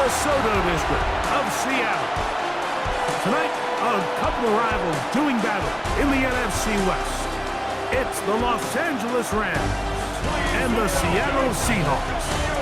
DeSoto district of Seattle. Tonight, a couple of rivals doing battle in the NFC West. It's the Los Angeles Rams and the Seattle Seahawks.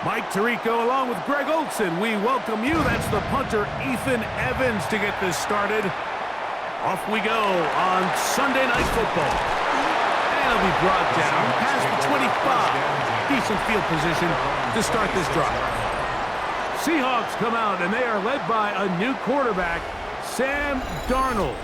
Mike Tirico along with Greg Olson. We welcome you. That's the punter, Ethan Evans, to get this started. Off we go on Sunday Night Football. And it'll be brought down past the 25. Decent field position to start this drive. Seahawks come out, and they are led by a new quarterback, Sam Darnold.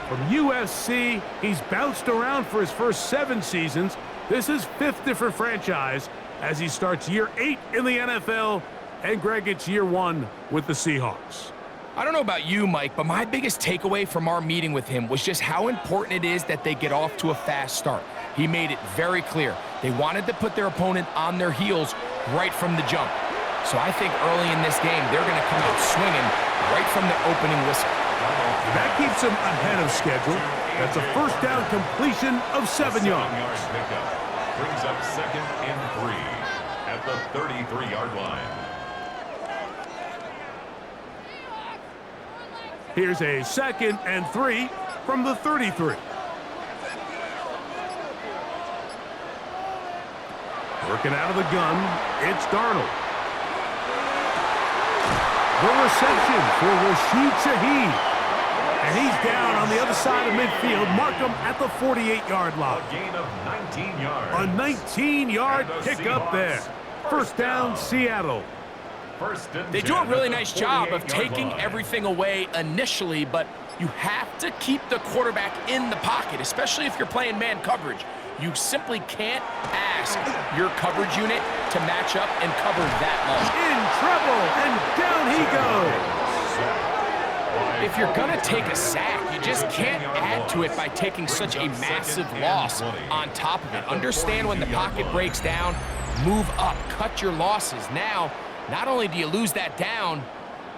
From USC, he's bounced around for his first 7 seasons. This is 5th different franchise as he starts year 8 in the NFL. And Greg, it's year 1 with the Seahawks. I don't know about you, Mike, but my biggest takeaway from our meeting with him was just how important it is that they get off to a fast start. He made it very clear. They wanted to put their opponent on their heels right from the jump. So I think early in this game, they're going to come out swinging right from the opening whistle. That keeps them ahead of schedule. That's a first down completion of 7 yards. Brings up 2nd and 3 at the 33-yard line. Here's a 2nd and 3 from the 33. Working out of the gun, it's Darnold. The reception for Rashid Shaheed. And he's down on the other side of midfield. Mark him at the 48-yard line. A gain of 19 yards. A 19-yard pickup there. First down, Seattle. They do a really nice job of taking everything away initially, but you have to keep the quarterback in the pocket, especially if you're playing man coverage. You simply can't ask your coverage unit to match up and cover that long. In trouble, and down he goes. If you're going to take a sack, you just can't add to it by taking such a massive loss on top of it. Understand when the pocket breaks down, move up, cut your losses. Now, not only do you lose that down,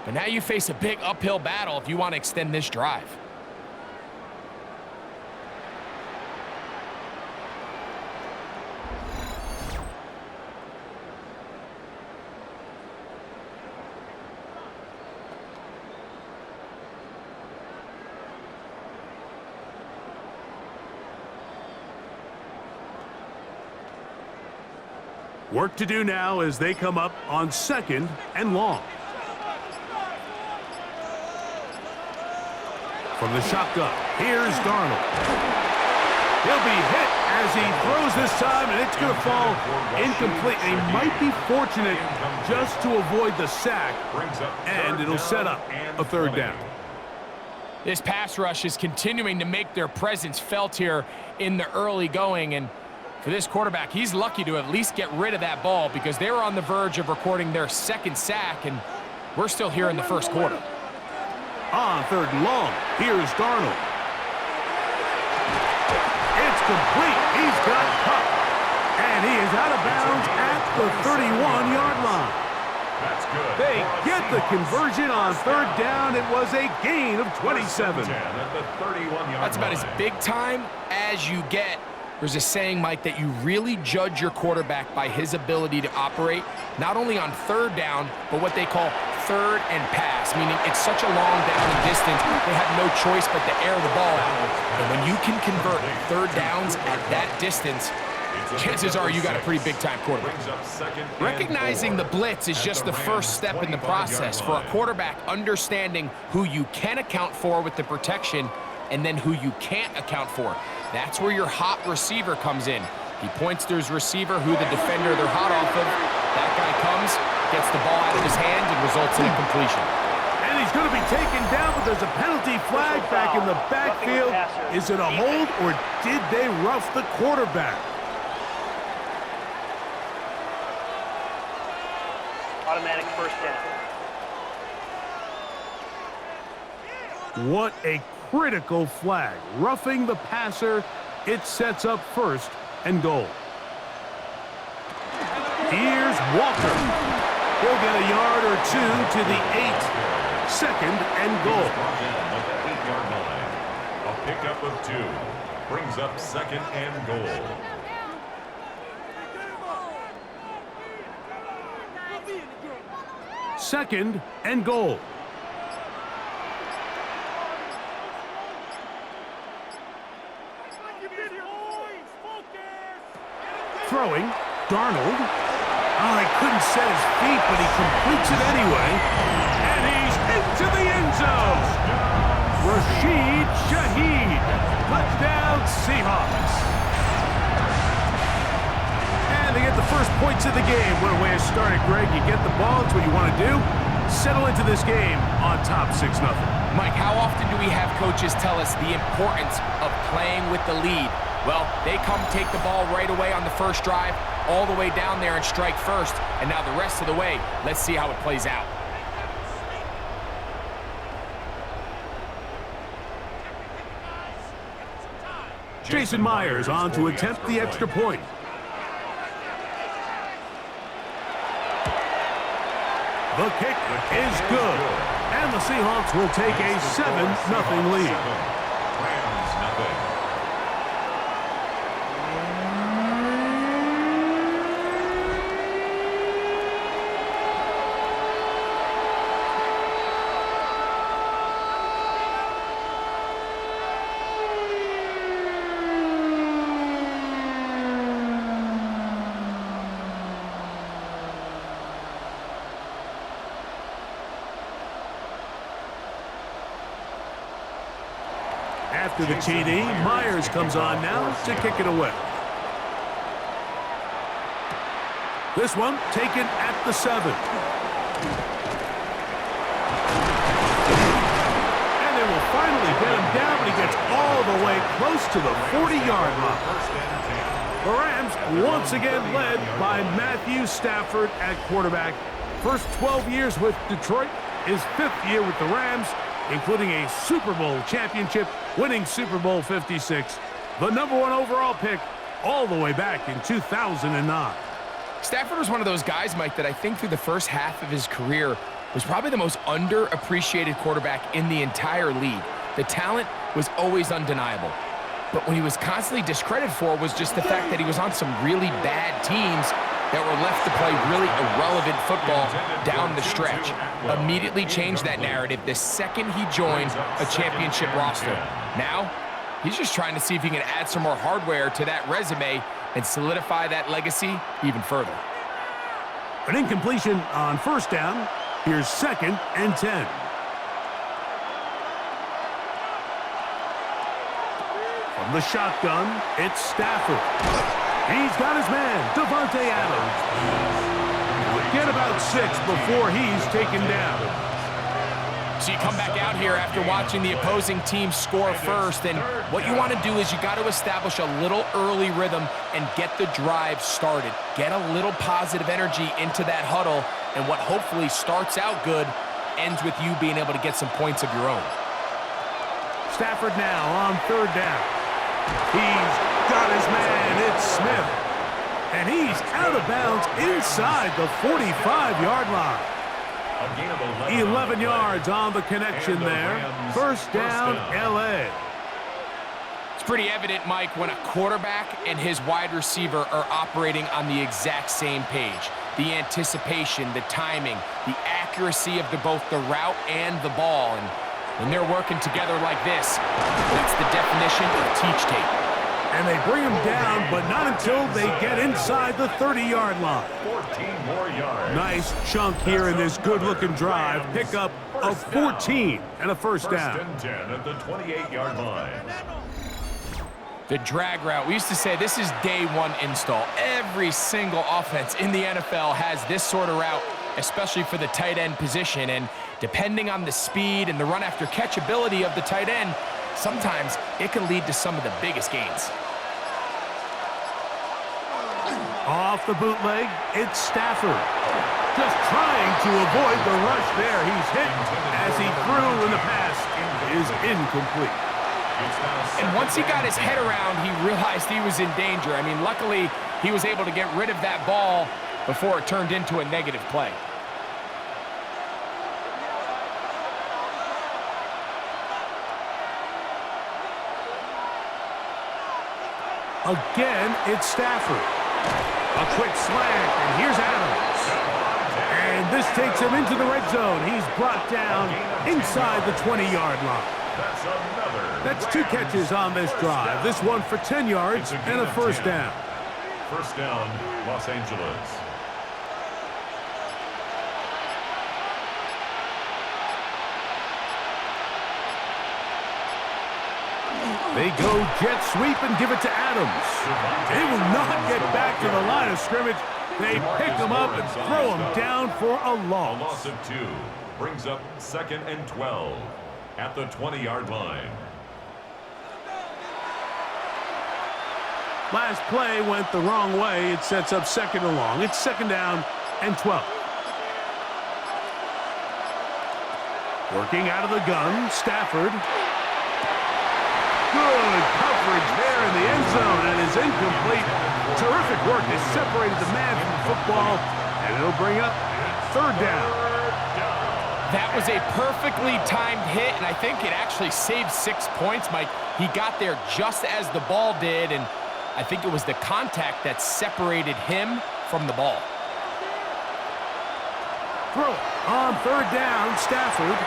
but now you face a big uphill battle if you want to extend this drive. Work to do now as they come up on 2nd and long. From the shotgun, here's Darnold. He'll be hit as he throws this time, and it's going to fall incomplete. He might be fortunate just to avoid the sack, and it'll set up a 3rd down. This pass rush is continuing to make their presence felt here in the early going, and for this quarterback, he's lucky to at least get rid of that ball because they were on the verge of recording their 2nd sack, and we're still here in the 1st quarter. On 3rd and long, here's Darnold. It's complete. He's got Kupp. And he is out of bounds at the 31-yard line. That's good. They get the conversion on 3rd down. It was a gain of 27. That's about as big time as you get. There's a saying, Mike, that you really judge your quarterback by his ability to operate, not only on 3rd down, but what they call 3rd and pass, meaning it's such a long down and distance, they have no choice but to air the ball out. And when you can convert 3rd downs at that distance, chances are you got a pretty big-time quarterback. Recognizing the blitz is just the first step in the process for a quarterback understanding who you can account for with the protection and then who you can't account for. That's where your hot receiver comes in. He points to his receiver, who the defender they're hot off of. That guy comes, gets the ball out of his hand, and results in a completion. And he's going to be taken down with there's a penalty flag back in the backfield. Is it a hold, or did they rough the quarterback? Automatic first down. What a critical flag. Roughing the passer, it sets up first and goal. Here's Walker. He'll get a yard or two to the 8. Second and goal. At the 8-yard line. A pickup of 2 brings up second and goal. Second and goal. Throwing, Darnold. Oh, he couldn't set his feet, but he completes it anyway. And he's into the end zone. Rashid Shaheed. Touchdown, Seahawks. And they get the first points of the game. What a way to start it, Greg. You get the ball. It's what you want to do. Settle into this game on top 6-0. Mike, how often do we have coaches tell us the importance of playing with the lead? Well, they come take the ball right away on the first drive, all the way down there and strike first. And now the rest of the way, let's see how it plays out. Jason Myers on to attempt the extra point. The kick is good. And the Seahawks will take a 7-0 lead. Rams nothing. After the TD, Myers comes on now to kick it away. This one taken at the 7. And they will finally get him down, but he gets all the way close to the 40-yard line. The Rams once again led by Matthew Stafford at quarterback. First 12 years with Detroit, his 5th year with the Rams, including a Super Bowl championship, winning Super Bowl 56, the #1 overall pick all the way back in 2009. Stafford was one of those guys, Mike, that I think through the first half of his career was probably the most underappreciated quarterback in the entire league. The talent was always undeniable. But what he was constantly discredited for was just the fact that he was on some really bad teams that were left to play really irrelevant football down the stretch. Immediately changed that narrative the second he joined a championship roster. Now, he's just trying to see if he can add some more hardware to that resume and solidify that legacy even further. An incompletion on first down. Here's 2nd and 10. From the shotgun, it's Stafford. He's got his man, Davante Adams. Get about 6 before he's taken down. So you come back out here after watching the opposing team score first, and what you want to do is you got to establish a little early rhythm and get the drive started. Get a little positive energy into that huddle, and what hopefully starts out good ends with you being able to get some points of your own. Stafford now on 3rd down. He's got his man, it's Smith. And he's out of bounds inside the 45-yard line. 11 yards on the connection there. First down, L.A. It's pretty evident, Mike, when a quarterback and his wide receiver are operating on the exact same page. The anticipation, the timing, the accuracy of both the route and the ball. And when they're working together like this, that's the definition of teach tape. And they bring him down, but not until they get inside the 30-yard line. 14 more yards. Nice chunk here in this good-looking drive. Pickup of 14 and a first down. First and 10 at the 28-yard line. The drag route. We used to say this is day one install. Every single offense in the NFL has this sort of route especially for the tight end position. And depending on the speed and the run after catch ability of the tight end, sometimes it can lead to some of the biggest gains. Off the bootleg, it's Stafford. Just trying to avoid the rush there. He's hit as he threw, and the pass is incomplete. And once he got his head around, he realized he was in danger. I mean, luckily, he was able to get rid of that ball before it turned into a negative play. Again, it's Stafford. A quick slant, and here's Adams. And this takes him into the red zone. He's brought down inside the 20-yard line. That's 2 catches on this drive. This one for 10 yards and a first down. First down, Los Angeles. They go jet sweep and give it to Adams. They will not get back to the line of scrimmage. They pick him up and throw him down for a loss. A loss of 2 brings up 2nd and 12 at the 20-yard line. Last play went the wrong way. It sets up 2nd and long. It's 2nd down and 12. Working out of the gun, Stafford. Good coverage there in the end zone, and is incomplete. Terrific work. They separated the man from the football, and it'll bring up 3rd down. That was a perfectly timed hit, and I think it actually saved 6 points, Mike. He got there just as the ball did, and I think it was the contact that separated him from the ball. Throw it on 3rd down, Stafford.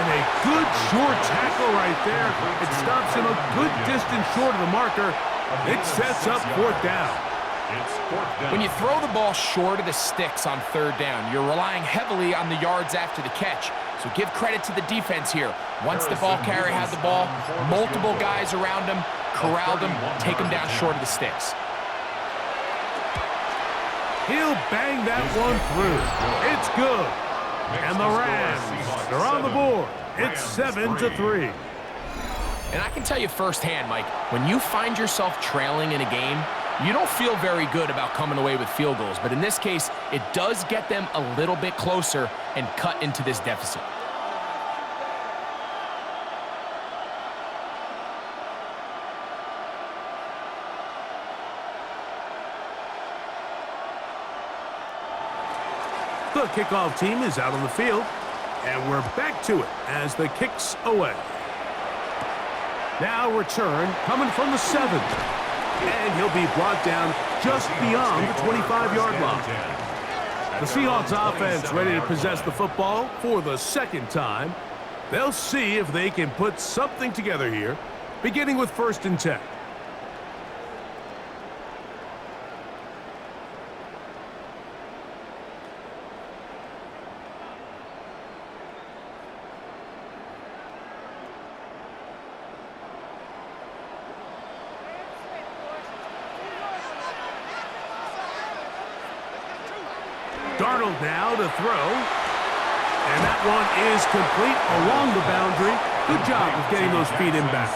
And a good short tackle right there. It stops him a good distance short of the marker. It sets up 4th down. When you throw the ball short of the sticks on 3rd down, you're relying heavily on the yards after the catch. So give credit to the defense here. Once the ball carrier had the ball, multiple guys around him, corralled him, take him down short of the sticks. He'll bang that one through. It's good. And the Rams are on the board. It's 7-3. And I can tell you firsthand, Mike, when you find yourself trailing in a game, you don't feel very good about coming away with field goals. But in this case, it does get them a little bit closer and cut into this deficit. The kickoff team is out on the field, and we're back to it as the kick's away. Now return coming from the 7. And he'll be brought down just beyond the 25-yard line. The Seahawks offense ready to possess the football for the 2nd time. They'll see if they can put something together here, beginning with 1st and 10. Darnold now to throw. And that one is complete along the boundary. Good job of getting those feet in back.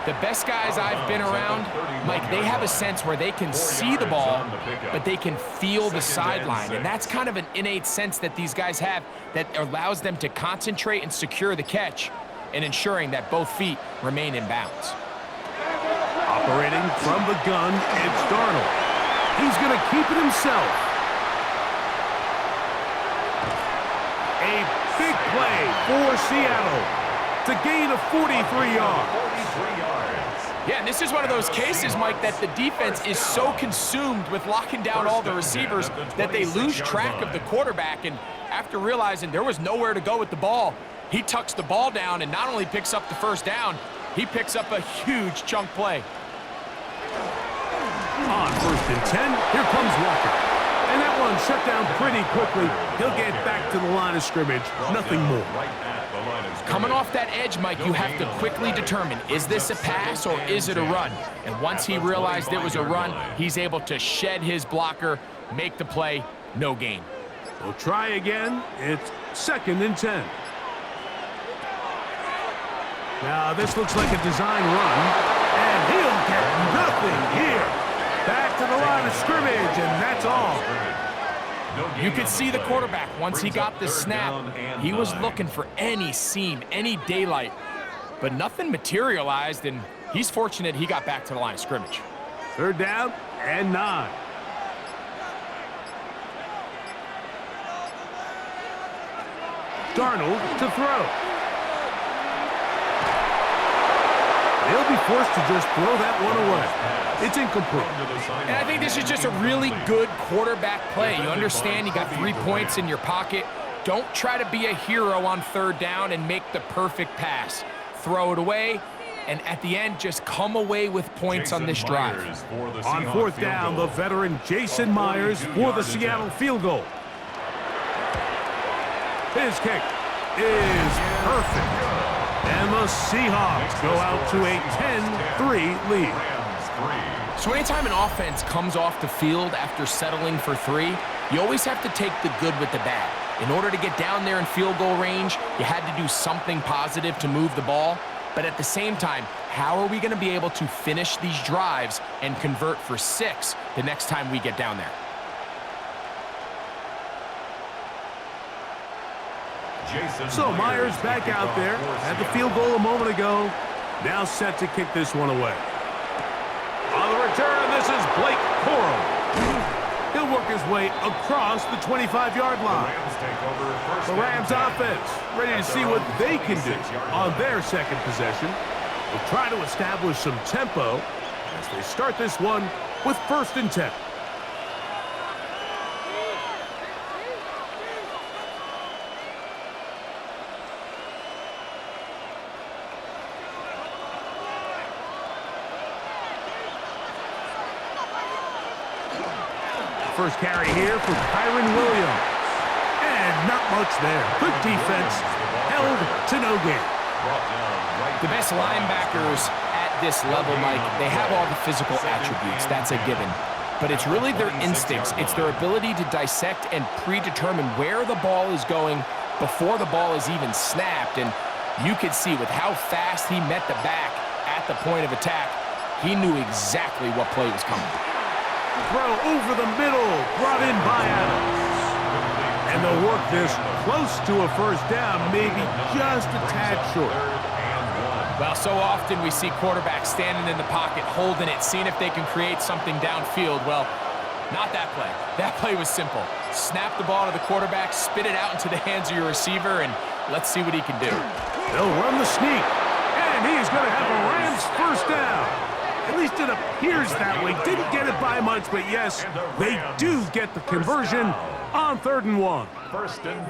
The best guys I've been around, Mike, they have a sense where they can see the ball, but they can feel the sideline. And that's kind of an innate sense that these guys have that allows them to concentrate and secure the catch and ensuring that both feet remain in bounds. Operating from the gun, it's Darnold. He's going to keep it himself. A big play for Seattle to gain a 43 yards. Yeah, and this is one of those cases, Mike, that the defense is so consumed with locking down all the receivers that they lose track of the quarterback. And after realizing there was nowhere to go with the ball, he tucks the ball down and not only picks up the 1st down, he picks up a huge chunk play. On 1st and 10, here comes Walker. And that That one shut down pretty quickly. He'll get back to the line of scrimmage. Nothing more. Coming off that edge, Mike, you have to quickly determine, is this a pass or is it a run? And once he realized it was a run, he's able to shed his blocker, make the play, no gain. We'll try again. It's 2nd and 10. Now, this looks like a design run, and he'll get nothing here. Back to the line of scrimmage, and that's all. You could see the quarterback, once he got the snap, he was looking for any seam, any daylight, but nothing materialized, and he's fortunate he got back to the line of scrimmage. 3rd down and 9. Darnold to throw. They'll be forced to just throw that one away. It's incomplete. And I think this is just a really good quarterback play. You understand you got 3 points in your pocket. Don't try to be a hero on 3rd down and make the perfect pass. Throw it away, and at the end, just come away with points on this drive. On 4th down, the veteran Jason Myers for the Seattle field goal. His kick is perfect. And the Seahawks go out to a 10-3 lead. So anytime an offense comes off the field after settling for 3, you always have to take the good with the bad. In order to get down there in field goal range, you had to do something positive to move the ball. But at the same time, how are we going to be able to finish these drives and convert for 6 the next time we get down there? So Myers back out there, had the field goal a moment ago, now set to kick this one away. On the return, this is Blake Corum. He'll work his way across the 25-yard line. The Rams offense ready to see what they can do on their 2nd possession. They'll try to establish some tempo as they start this one with 1st and 10. First carry here for Kyron Williams. And not much there. Good defense. Held to no gain. The best linebackers at this level, Mike, they have all the physical attributes. That's a given. But it's really their instincts. It's their ability to dissect and predetermine where the ball is going before the ball is even snapped. And you could see with how fast he met the back at the point of attack, he knew exactly what play was coming. Throw over the middle, brought in by Adams. And they'll work this close to a 1st down, maybe just a tad short. Well, so often we see quarterbacks standing in the pocket, holding it, seeing if they can create something downfield. Well, not that play. That play was simple. Snap the ball to the quarterback, spit it out into the hands of your receiver, and let's see what he can do. They'll run the sneak, and he's going to have a Rams 1st down. At least it appears that way. Didn't get it by much, but yes, they do get the conversion on 3rd and 1. 1st and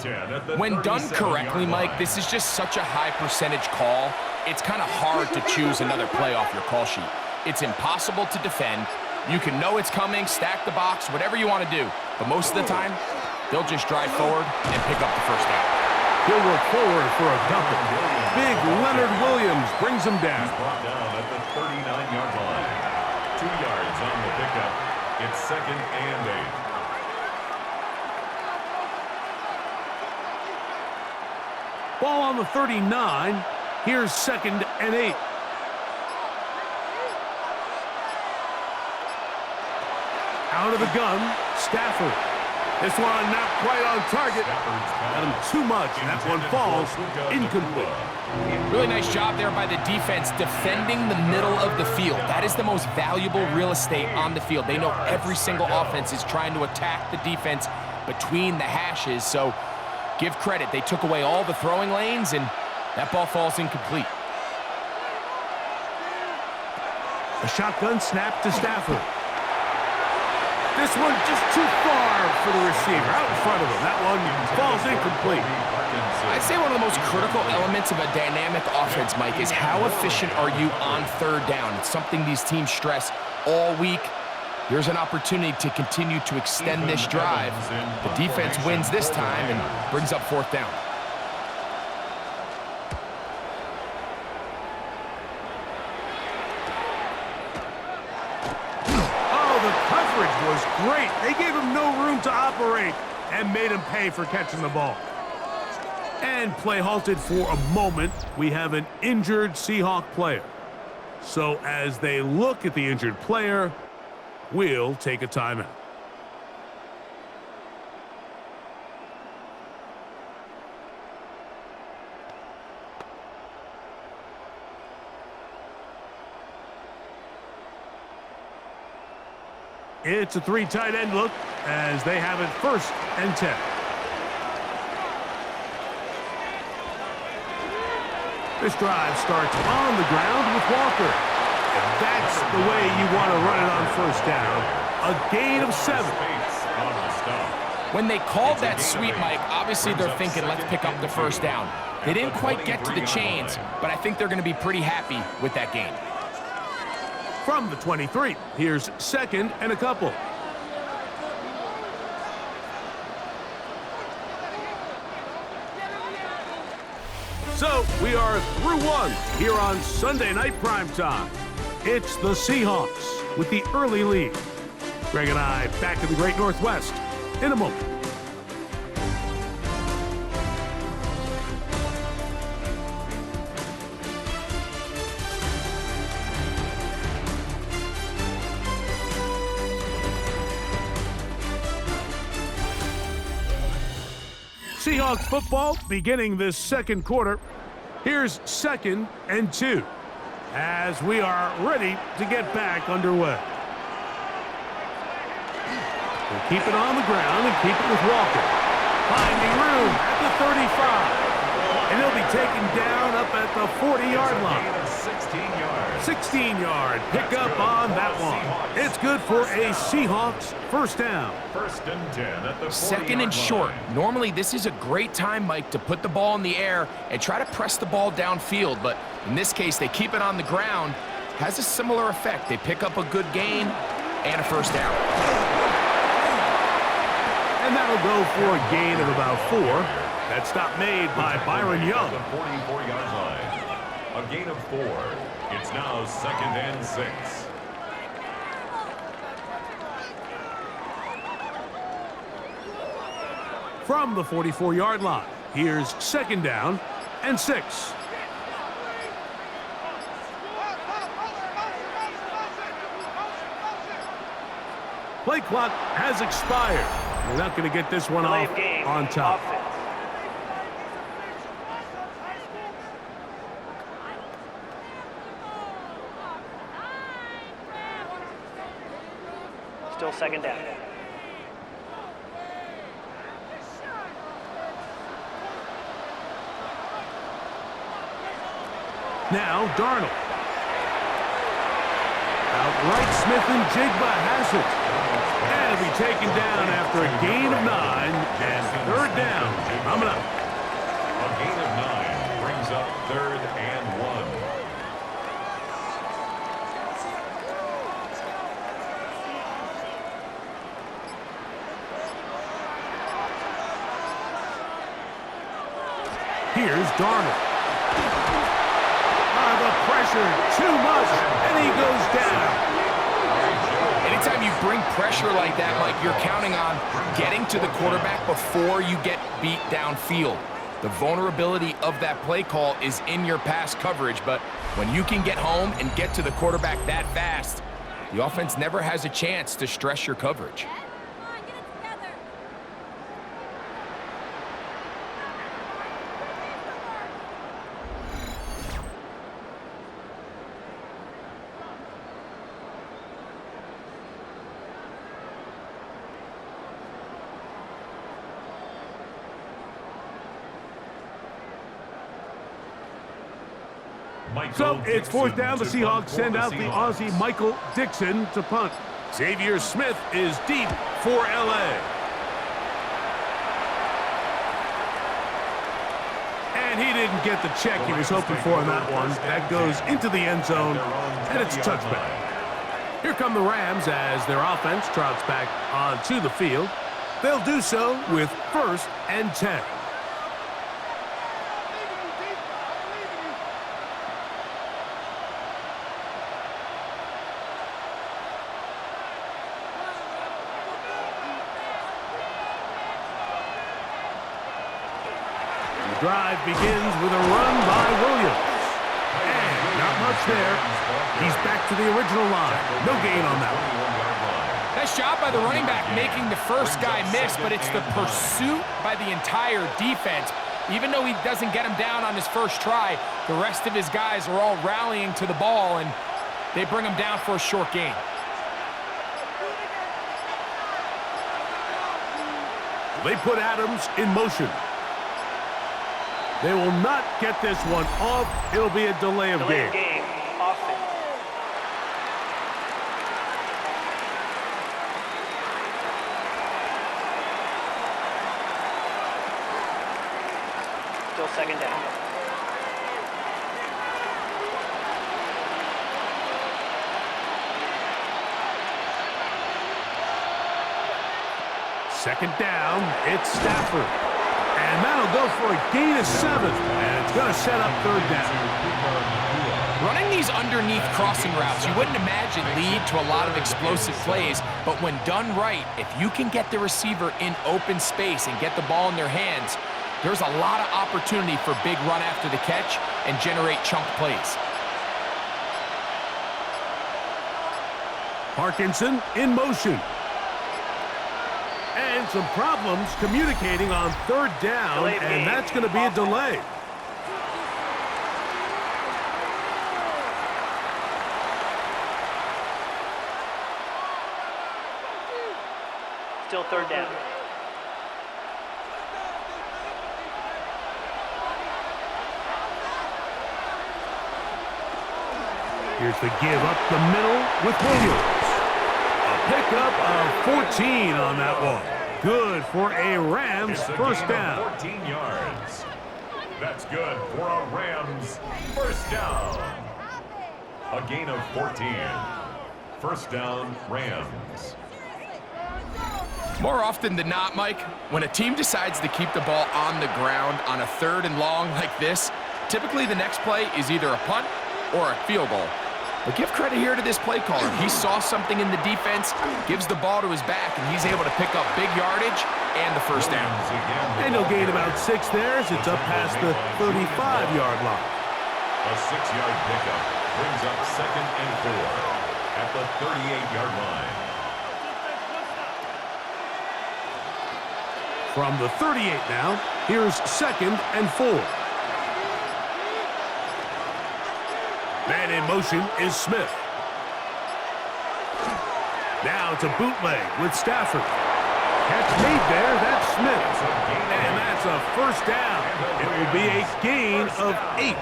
10. When done correctly, Mike, this is just such a high percentage call. It's kind of hard to choose another play off your call sheet. It's impossible to defend. You can know it's coming, stack the box, whatever you want to do. But most of the time, they'll just drive forward and pick up the 1st down. He'll work forward for a double. Big Leonard Williams brings him down. Brought down at the 39-yard line. 2 yards on the pickup. It's 2nd and 8. Ball on the 39. Here's 2nd and 8. Out of the gun, Stafford. This one not quite on target. Got him too much, and that one falls incomplete. Really nice job there by the defense defending the middle of the field. That is the most valuable real estate on the field. They know every single offense is trying to attack the defense between the hashes, so give credit. They took away all the throwing lanes, and that ball falls incomplete. A shotgun snap to Stafford. This one just too far for the receiver, out in front of him. That one falls incomplete. I'd say one of the most critical elements of a dynamic offense, Mike, is how efficient are you on 3rd down. It's something these teams stress all week. Here's an opportunity to continue to extend this drive. The defense wins this time and brings up 4th down. Oh, the coverage was great. They gave him no room to operate and made him pay for catching the ball. And play halted for a moment. We have an injured Seahawk player. So as they look at the injured player, we'll take a timeout. It's a 3 tight end look as they have it 1st and 10. This drive starts on the ground with Walker. And that's the way you want to run it on 1st down. A gain of 7. When they called that sweep, Mike, obviously they're thinking, let's pick up the 1st down. They didn't quite get to the chains, but I think they're going to be pretty happy with that gain. From the 23, here's 2nd and a couple. So we are through 1 here on Sunday Night Primetime. It's the Seahawks with the early lead. Greg and I back in the Great Northwest in a moment. Seahawks football beginning this 2nd quarter. Here's 2nd and 2 as we are ready to get back underway. We'll keep it on the ground and keep it with Walker. Finding room at the 35. And he'll be taken down up at the 40-yard line. 16-yard pickup on that one. It's good for a Seahawks 1st down. 1st and 10 at the 2nd and short. Normally, this is a great time, Mike, to put the ball in the air and try to press the ball downfield. But in this case, they keep it on the ground. Has a similar effect. They pick up a good gain and a 1st down. And that'll go for a gain of about 4. That stop made by Byron Young. The 44-yard line. A gain of 4. It's now 2nd and 6. From the 44-yard line, here's 2nd down and 6. Play clock has expired. We're not going to get this one off on top. Still 2nd down. Now Darnold. Outright Smith-Njigba has it. And it'll be taken down after a gain of 9 and 3rd down. Coming up. A gain of 9 brings up 3rd and 1. Here's Darnold. The pressure, too much, and he goes down. Anytime you bring pressure like that, Mike, you're counting on getting to the quarterback before you get beat downfield. The vulnerability of that play call is in your pass coverage, but when you can get home and get to the quarterback that fast, the offense never has a chance to stress your coverage. So it's 4th down. The Seahawks send out the Aussie Michael Dixon to punt. Xavier Smith is deep for LA. And he didn't get the check he was hoping for on that one. That goes into the end zone, and it's a touchback. Here come the Rams as their offense trots back onto the field. They'll do so with 1st and 10. The drive begins with a run by Williams. And not much there. He's back to the original line. No gain on that one. Nice job by the running back making the first guy miss, but it's the pursuit by the entire defense. Even though he doesn't get him down on his first try, the rest of his guys are all rallying to the ball, and they bring him down for a short gain. They put Adams in motion. They will not get this one off. It'll be a delay of game. Offense. Still 2nd down. Second down, it's Stafford. And that'll go for a gain of 7. And it's going to set up 3rd down. Running these underneath crossing routes, you wouldn't imagine lead to a lot of explosive plays, but when done right, if you can get the receiver in open space and get the ball in their hands, there's a lot of opportunity for big run after the catch and generate chunk plays. Parkinson in motion. And some problems communicating on 3rd down, and that's going to be a delay. Still 3rd down. Here's the give up the middle with Williams. A pickup of 14 on that one. Good for a Rams first down. 14 yards. That's good for a Rams first down. A gain of 14. First down, Rams. More often than not, Mike, when a team decides to keep the ball on the ground on a 3rd and long like this, typically the next play is either a punt or a field goal. But give credit here to this play caller. He saw something in the defense, gives the ball to his back, and he's able to pick up big yardage and the first down. And he'll gain about 6 there as it's up past the 35-yard line. A 6-yard pickup brings up 2nd and 4 at the 38-yard line. From the 38 now, here's 2nd and 4. Man in motion is Smith. Now it's a bootleg with Stafford. Catch made there, that's Smith. And that's a first down. It will be a gain of 8.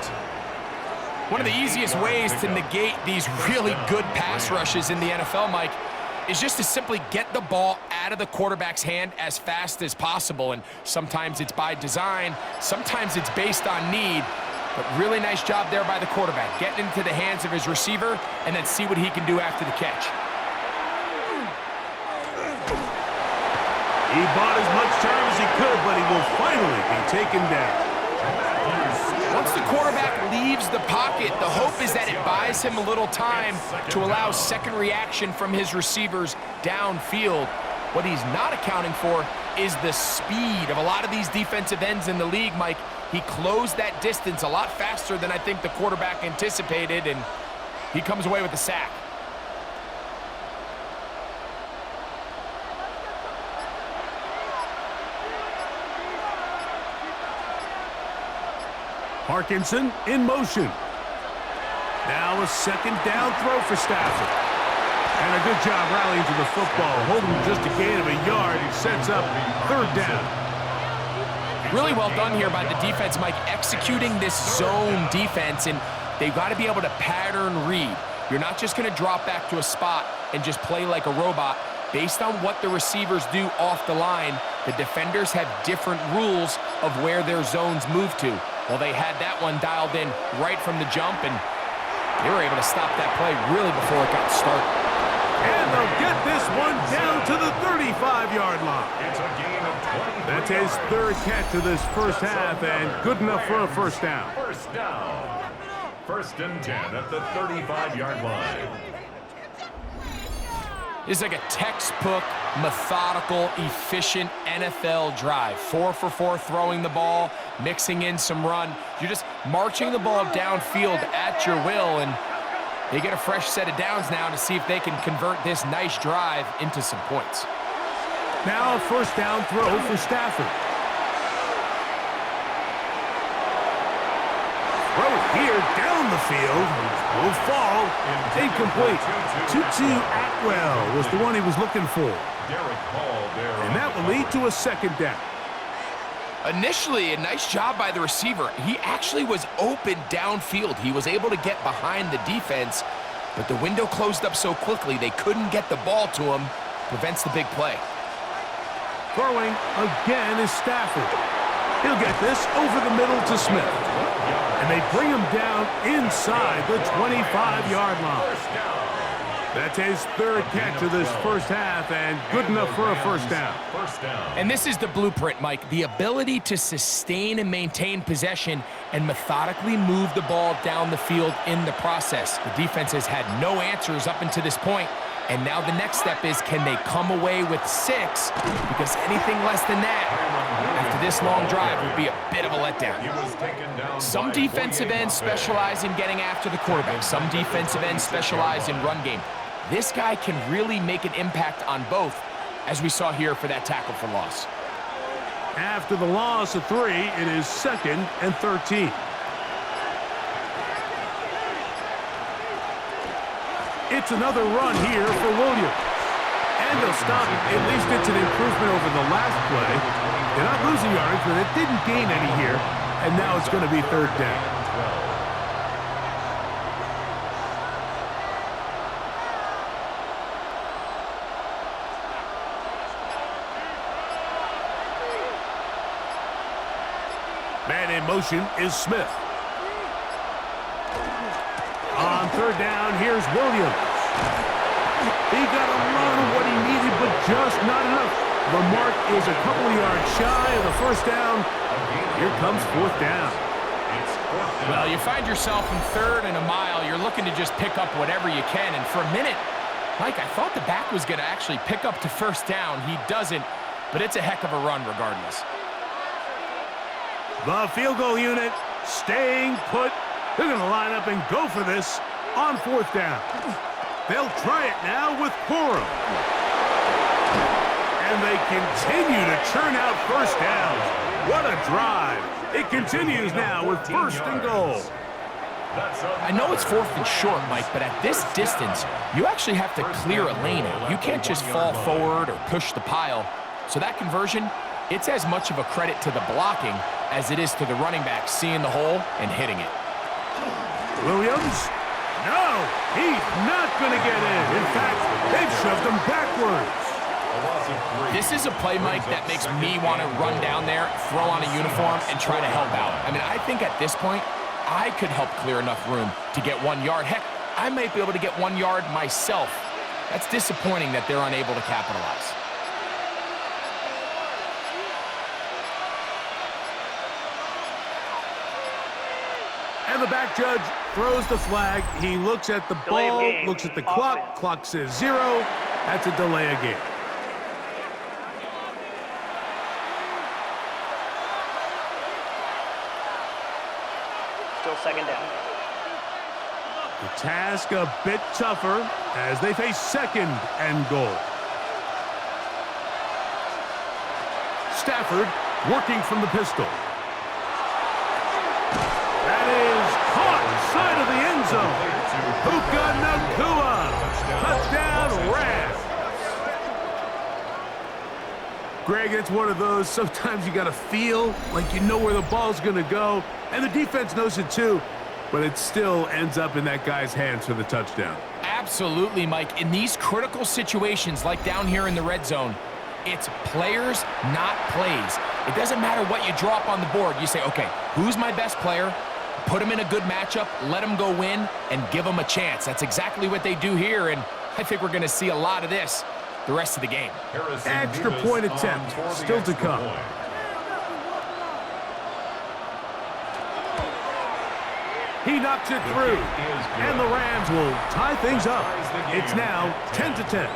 One of the easiest ways to negate these really good pass rushes in the NFL, Mike, is just to simply get the ball out of the quarterback's hand as fast as possible. And sometimes it's by design, sometimes it's based on need. But really nice job there by the quarterback, getting into the hands of his receiver and then see what he can do after the catch. He bought as much time as he could, but he will finally be taken down. Once the quarterback leaves the pocket, the hope is that it buys him a little time to allow second reaction from his receivers downfield. What he's not accounting for is the speed of a lot of these defensive ends in the league, Mike. He closed that distance a lot faster than I think the quarterback anticipated, and he comes away with the sack. Parkinson in motion. Now a 2nd down throw for Stafford. And a good job rallying to the football, holding just a gain of a yard. He sets up 3rd down. Really well done here by the defense, Mike, executing this zone defense, and they've got to be able to pattern read. You're not just going to drop back to a spot and just play like a robot. Based on what the receivers do off the line, the defenders have different rules of where their zones move to. Well, they had that one dialed in right from the jump, and they were able to stop that play really before it got started. they'll get this one down to the 35-yard line. It's a gain of 23. That's his third catch of this first half, and good enough for a first down. First down. First and 10 at the 35-yard line. It's like a textbook, methodical, efficient NFL drive. 4 for 4 throwing the ball, mixing in some run. You're just marching the ball downfield at your will, and they get a fresh set of downs now to see if they can convert this nice drive into some points. Now a first down throw for Stafford. Throw here down the field. Will fall. Incomplete. Tutu Atwell was the one he was looking for. And that will lead to a second down. Initially, a nice job by the receiver. He actually was open downfield. He was able to get behind the defense, but the window closed up so quickly they couldn't get the ball to him. Prevents the big play. Throwing again is Stafford. He'll get this over the middle to Smith. And they bring him down inside the 25-yard line. That's his third catch of this first half, and good enough for a first down. And this is the blueprint, Mike. The ability to sustain and maintain possession and methodically move the ball down the field in the process. The defense has had no answers up until this point, and now the next step is, can they come away with 6? Because anything less than that, after this long drive, would be a bit of a letdown. Some defensive ends specialize in getting after the quarterback. Some defensive ends specialize in run game. This guy can really make an impact on both, as we saw here for that tackle for loss. After the loss of 3, it is 2nd and 13. It's another run here for Williams. And they'll stop it. At least it's an improvement over the last play. They're not losing yards, but it didn't gain any here. And now it's going to be third down. Man in motion is Smith. On third down, here's Williams. He got a lot of what he needed, but just not enough. The mark is a couple of yards shy of the first down. Here comes fourth down. Well, you find yourself in 3rd and a mile. You're looking to just pick up whatever you can. And for a minute, Mike, I thought the back was going to actually pick up to first down. He doesn't, but it's a heck of a run regardless. The field goal unit staying put. They're going to line up and go for this on fourth down. They'll try it now with Kupp. And they continue to churn out first downs. What a drive. It continues now with 1st and goal. I know it's 4th and short, Mike, but at this distance, you actually have to clear a lane. You can't just fall forward or push the pile. So that conversion, it's as much of a credit to the blocking as it is to the running back seeing the hole and hitting it. Williams? No, he's not going to get in. In fact, they've shoved him backwards. This is a play, Mike, that makes me want to run down there, throw on a uniform, and try to help out. I mean, I think at this point, I could help clear enough room to get 1 yard. Heck, I might be able to get 1 yard myself. That's disappointing that they're unable to capitalize. And the back judge throws the flag. He looks at the ball, looks at the clock. Clock says 0. That's a delay of game. Still second down. The task a bit tougher as they face 2nd and goal. Stafford working from the pistol. That is caught side of the end zone. Puka Nacua. Touchdown, Rams. Greg, it's one of those, sometimes you got to feel like you know where the ball's going to go, and the defense knows it too, but it still ends up in that guy's hands for the touchdown. Absolutely, Mike. In these critical situations, like down here in the red zone, it's players, not plays. It doesn't matter what you drop on the board. You say, okay, who's my best player? Put him in a good matchup, let him go win, and give him a chance. That's exactly what they do here, and I think we're going to see a lot of this the rest of the game. Extra point attempt still to come. He knocks it through, and the Rams will tie things up. It's now 10-10.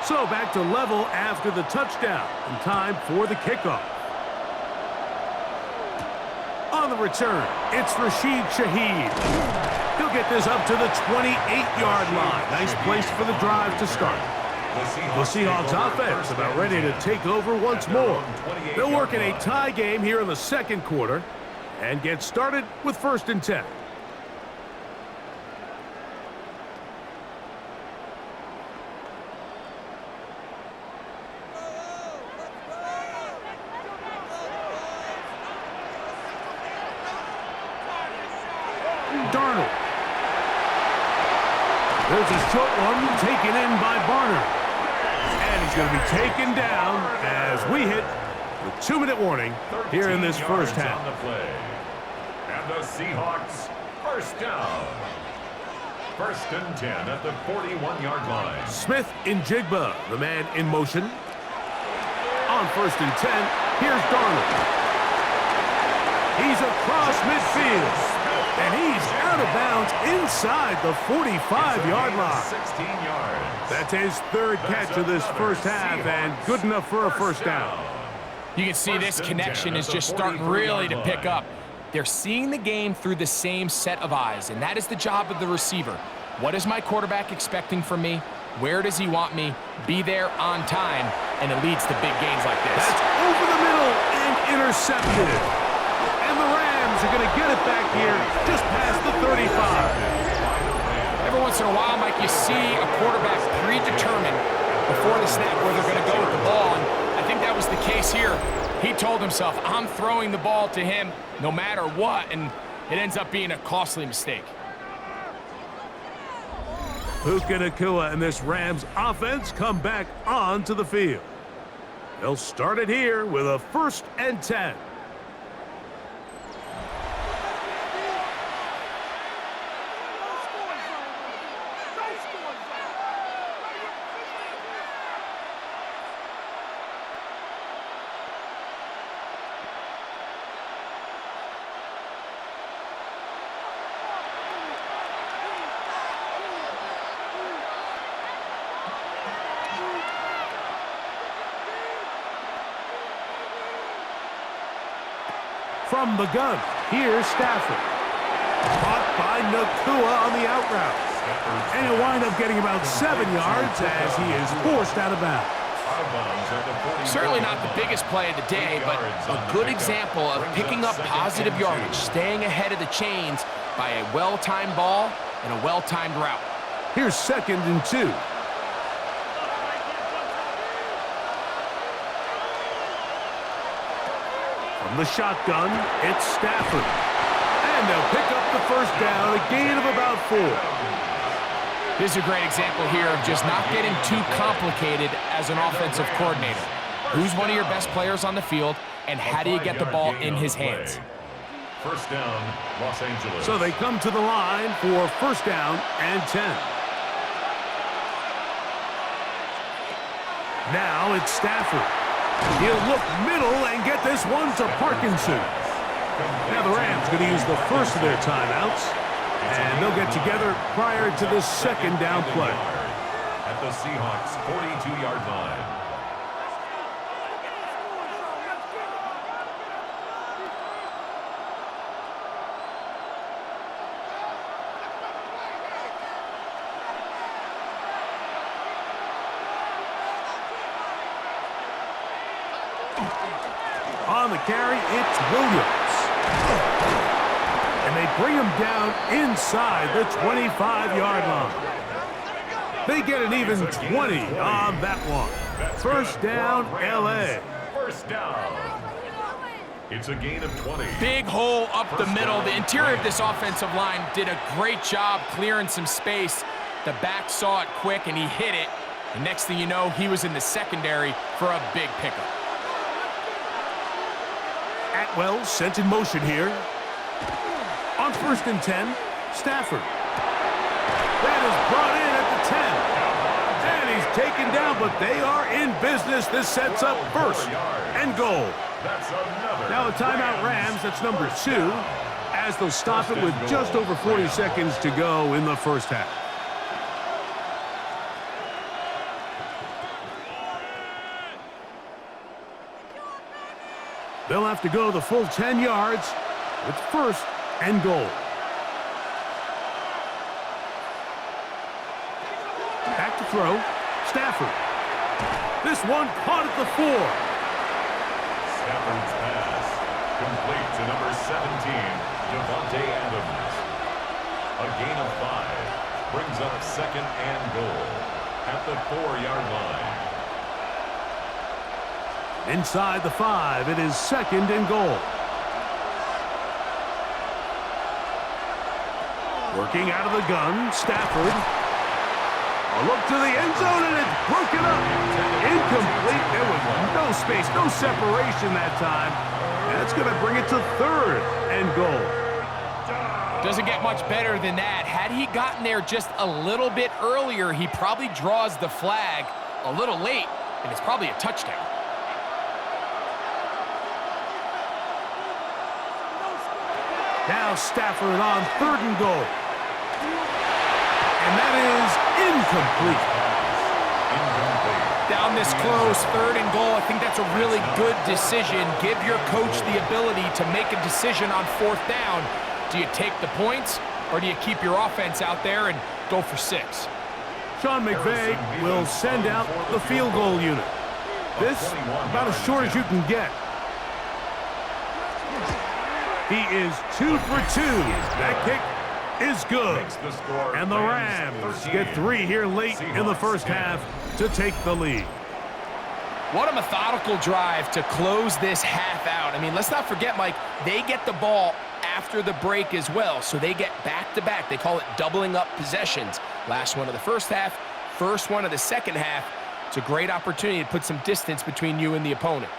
So back to level after the touchdown, and time for the kickoff. On the return, it's Rashid Shaheed. He'll get this up to the 28-yard line. Nice place for the drive to start. The Seahawks offense about ready to take over once more. They'll work in a tie game here in the second quarter and get started with 1st and 10. Darnold. There's a short one taken in by Barner. And he's going to be taken down as we hit the 2-minute warning here in this first half. On the play. And the Seahawks, first down. 1st and 10 at the 41-yard line. Smith-Njigba, the man in motion. On 1st and 10, here's Darnold. He's across midfield. And he's out of bounds inside the 45-yard line. 16 yards. That's his 3rd catch of this first half, and good enough for a first down. You can see this connection is just starting really to pick up. They're seeing the game through the same set of eyes, and that is the job of the receiver. What is my quarterback expecting from me? Where does he want me? Be there on time, and it leads to big gains like this. That's over the middle and intercepted. And the Rams are going to get it back here just past the 35. Every once in a while, Mike, you see a quarterback predetermined before the snap where they're going to go with the ball, and I think that was the case here. He told himself, I'm throwing the ball to him no matter what, and it ends up being a costly mistake. Puka Nacua and this Rams offense come back onto the field. They'll start it here with a 1st and 10. From the gun, here's Stafford. Caught by Nacua on the out route. And he'll wind up getting about 7 yards as he is forced out of bounds. Certainly not the biggest play of the day, but a good example of picking up positive yardage, staying ahead of the chains by a well-timed ball and a well-timed route. Here's 2nd and 2. From the shotgun, it's Stafford. And they'll pick up the first down, a gain of about 4. This is a great example here of just not getting too complicated as an offensive coordinator. Who's one of your best players on the field, and how do you get the ball in his hands? First down, Los Angeles. So they come to the line for 1st down and 10. Now it's Stafford. He'll look middle and get this one to Parkinson. Now the Rams going to use the first of their timeouts, and they'll get together prior to this 2nd down play. At the Seahawks' 42-yard line. On the carry, it's Williams. And they bring him down inside the 25-yard line. They get an even 20 on that one. First down, L.A. down. It's a gain of 20. Big hole up the First middle. down, The interior of Rams. this offensive line did a great job clearing some space. The back saw it quick, and he hit it. And next thing you know, he was in the secondary for a big pickup. Atwell sent in motion here. On 1st and 10, Stafford. That is brought in at the 10. And he's taken down, but they are in business. This sets up 1st and goal. That's another. Now a timeout Rams, that's number 2, as they'll stop it with just over 40 seconds to go in the first half. They'll have to go the full 10 yards with 1st and goal. Back to throw. Stafford. This one caught at the 4. Stafford's pass. Complete to number 17, Davante Adams. A gain of 5. Brings up 2nd and goal at the 4-yard line. Inside the 5, it is 2nd and goal. Working out of the gun, Stafford. A look to the end zone, and it's broken up. Incomplete. There was no space, no separation that time. And that's going to bring it to 3rd and goal. Doesn't get much better than that. Had he gotten there just a little bit earlier, he probably draws the flag a little late, and it's probably a touchdown. Now Stafford on 3rd and goal. And that is incomplete. Down this close, 3rd and goal. I think that's a really good decision. Give your coach the ability to make a decision on 4th down. Do you take the points, or do you keep your offense out there and go for 6? Sean McVay will send out the field goal unit. This, about as short as you can get. He is 2 for 2. That kick is good. And the Rams get 3 here late in the first half to take the lead. What a methodical drive to close this half out. I mean, let's not forget, Mike, they get the ball after the break as well, so they get back-to-back. They call it doubling up possessions. Last one of the first half, first one of the second half. It's a great opportunity to put some distance between you and the opponent.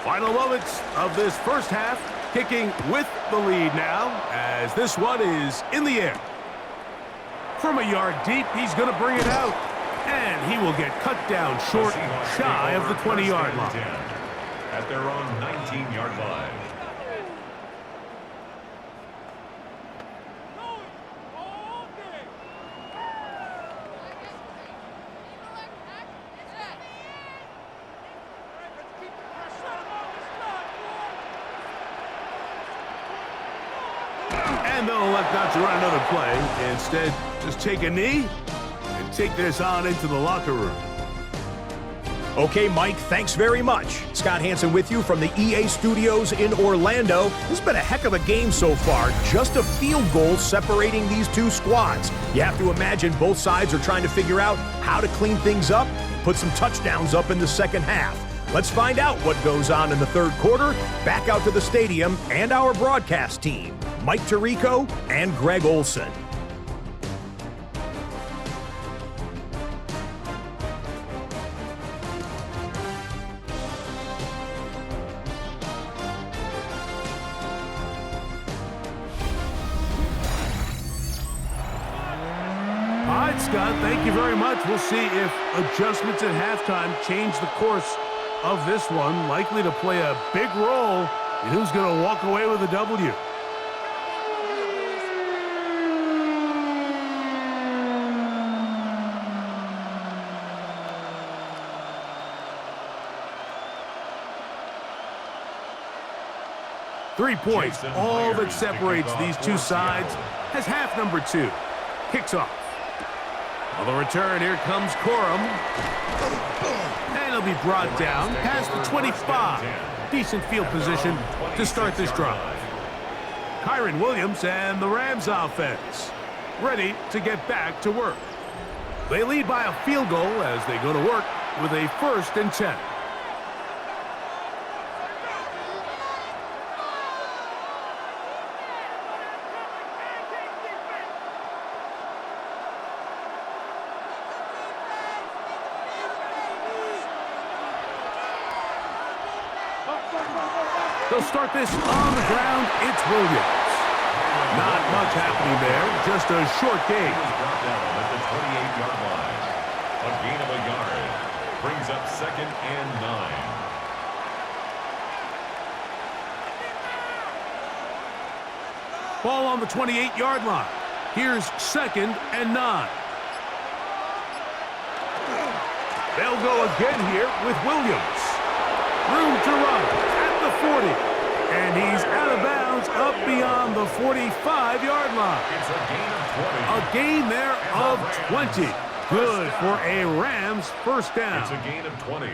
Final moments of this first half, kicking with the lead now, as this one is in the air. From a yard deep, he's going to bring it out, and he will get cut down short, shy of the 20-yard line. At their own 19-yard line. And they'll elect not to run another play. Instead, just take a knee and take this on into the locker room. Okay, Mike, thanks very much. Scott Hansen with you from the EA Studios in Orlando. This has been a heck of a game so far. Just a field goal separating these two squads. You have to imagine both sides are trying to figure out how to clean things up and put some touchdowns up in the second half. Let's find out what goes on in the third quarter. Back out to the stadium and our broadcast team, Mike Tirico and Greg Olson. All right, Scott, thank you very much. We'll see if adjustments at halftime change the course of this one, likely to play a big role in who's going to walk away with a W. Three points, all that separates these two sides, as half number 2 kicks off. On the return, here comes Corum. And he'll be brought down past the 25. Decent field position to start this drive. Kyron Williams and the Rams offense ready to get back to work. They lead by a field goal as they go to work with a 1st and 10. They'll start this on the ground. It's Williams. Not much happening there. Just a short gain. He was brought down at the 28-yard line. A gain of a yard brings up 2nd and 9. Ball on the 28-yard line. Here's 2nd and 9. They'll go again here with Williams. Room to run at the 40. And he's out of bounds up beyond the 45-yard line. It's a gain of 20. A gain there of 20. Good for a Rams 1st down. It's a gain of 20.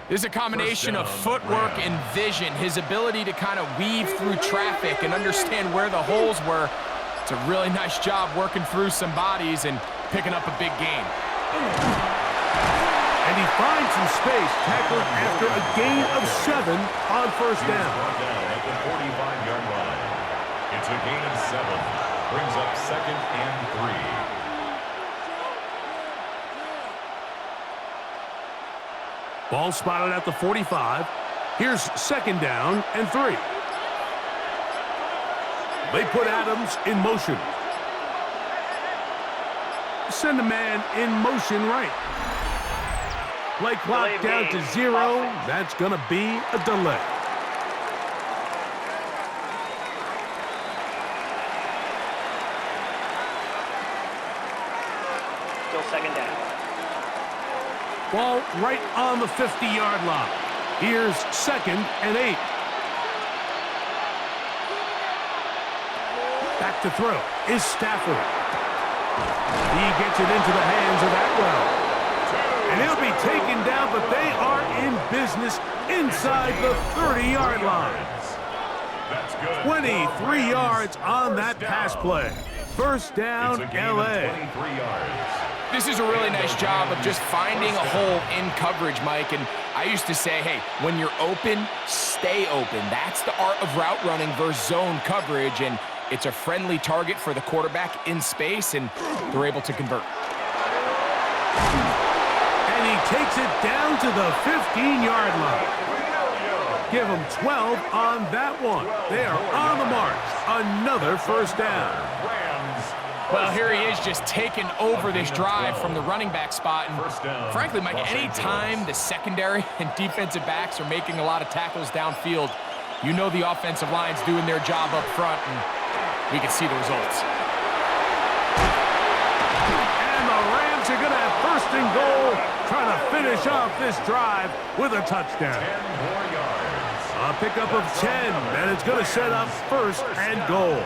This is a combination of footwork and vision. His ability to kind of weave through traffic and understand where the holes were. It's a really nice job working through some bodies and picking up a big gain. And he finds some space, tackled after a gain of 7 on 1st down. Brought down at the 45-yard line. It's a gain of 7. Brings up 2nd and 3. Ball spotted at the 45. Here's 2nd down and 3. They put Adams in motion. Send a man in motion right. Play clock down to 0. That's going to be a delay. Still 2nd down. Ball right on the 50-yard line. Here's 2nd and 8. Back to throw is Stafford. He gets it into the hands of Atwell. And he'll be taken down, but they are in business inside the 30-yard line. That's good. 23 yards on that pass play. 1st down, It's a gain of LA. 23 yards. This is a really nice job of just finding a hole in coverage, Mike. And I used to say, hey, when you're open, stay open. That's the art of route running versus zone coverage. And it's a friendly target for the quarterback in space, and they're able to convert. And he takes it down to the 15-yard line. Give him 12 on that one. They are on the march. Another 1st down. Well, here he is just taking over this drive from the running back spot. And frankly, Mike, any time the secondary and defensive backs are making a lot of tackles downfield, you know the offensive line's doing their job up front, and we can see the results. And the Rams are going to have 1st and goal, trying to finish off this drive with a touchdown. 10 more yards. A pickup of 10, and it's going to set up 1st and goal.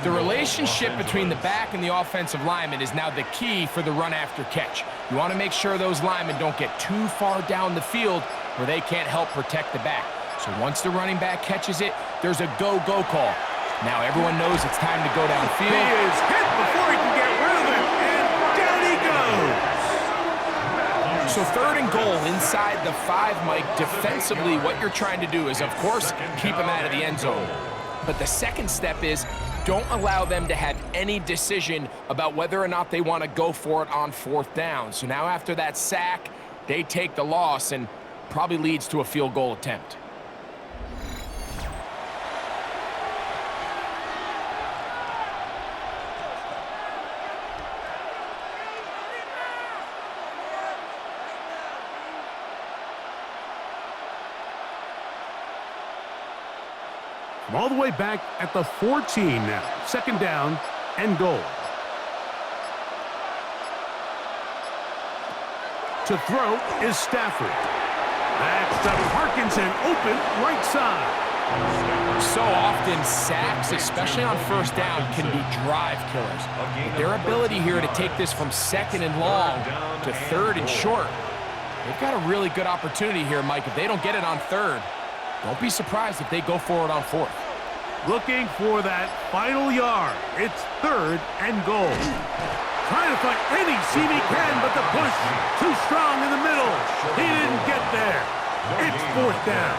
The relationship between the back and the offensive lineman is now the key for the run after catch. You want to make sure those linemen don't get too far down the field where they can't help protect the back. So once the running back catches it, there's a go-go call. Now everyone knows it's time to go downfield. He is hit before he can get rid of it, and down he goes. So 3rd and goal inside the 5, Mike. Defensively, what you're trying to do is, of course, keep him out of the end zone. But the second step is don't allow them to have any decision about whether or not they want to go for it on 4th down. So now after that sack, they take the loss and probably leads to a field goal attempt. All the way back at the 14 now. 2nd down and goal. To throw is Stafford. That's to Parkinson, open right side. So often sacks, especially on 1st down, can be drive killers. But their ability here to take this from 2nd and long to 3rd and short, they've got a really good opportunity here, Mike. If they don't get it on 3rd, don't be surprised if they go for it on 4th. Looking for that final yard. It's 3rd and goal. trying to find any seam he can, but the push too strong in the middle. He didn't get there. It's fourth down.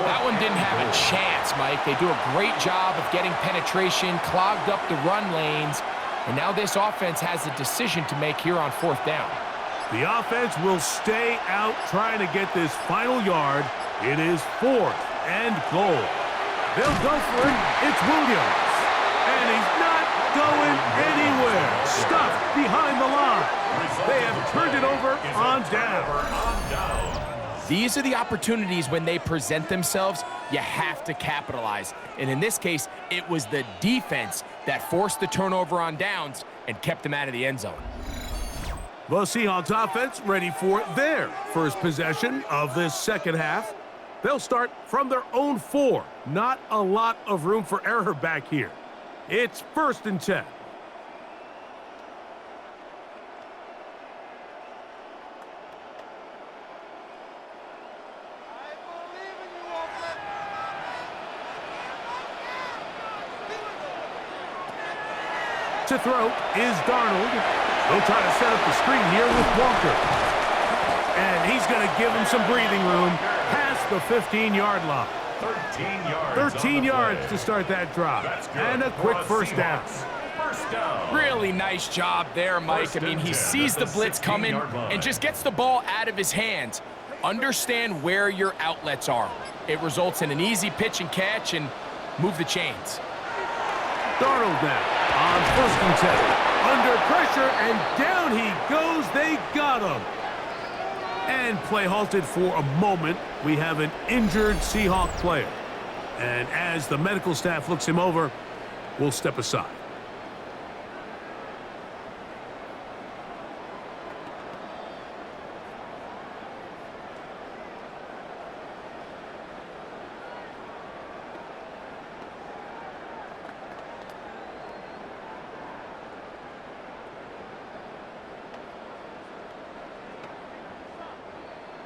That one didn't have a chance, Mike. They do a great job of getting penetration, clogged up the run lanes, and now this offense has a decision to make here on fourth down. The offense will stay out trying to get this final yard. It is 4th and goal. They'll go for it. It's Williams. And he's not going anywhere. Stuffed behind the line. They have turned it over on down. These are the opportunities when they present themselves, you have to capitalize. And in this case, it was the defense that forced the turnover on downs and kept them out of the end zone. The Seahawks offense ready for their first possession of this second half. They'll start from their own 4. Not a lot of room for error back here. It's 1st and 10. To throw is Darnold. They'll try to set up the screen here with Walker. And he's going to give him some breathing room past the 15-yard line. 13 yards to start that drive. And a quick first down. Really nice job there, Mike. I mean, he sees the blitz coming and just gets the ball out of his hands. Understand where your outlets are. It results in an easy pitch and catch and move the chains. Darnold now on 1st and 10. Under pressure, and down he goes. They got him. And play halted for a moment. We have an injured Seahawk player. And as the medical staff looks him over, we'll step aside.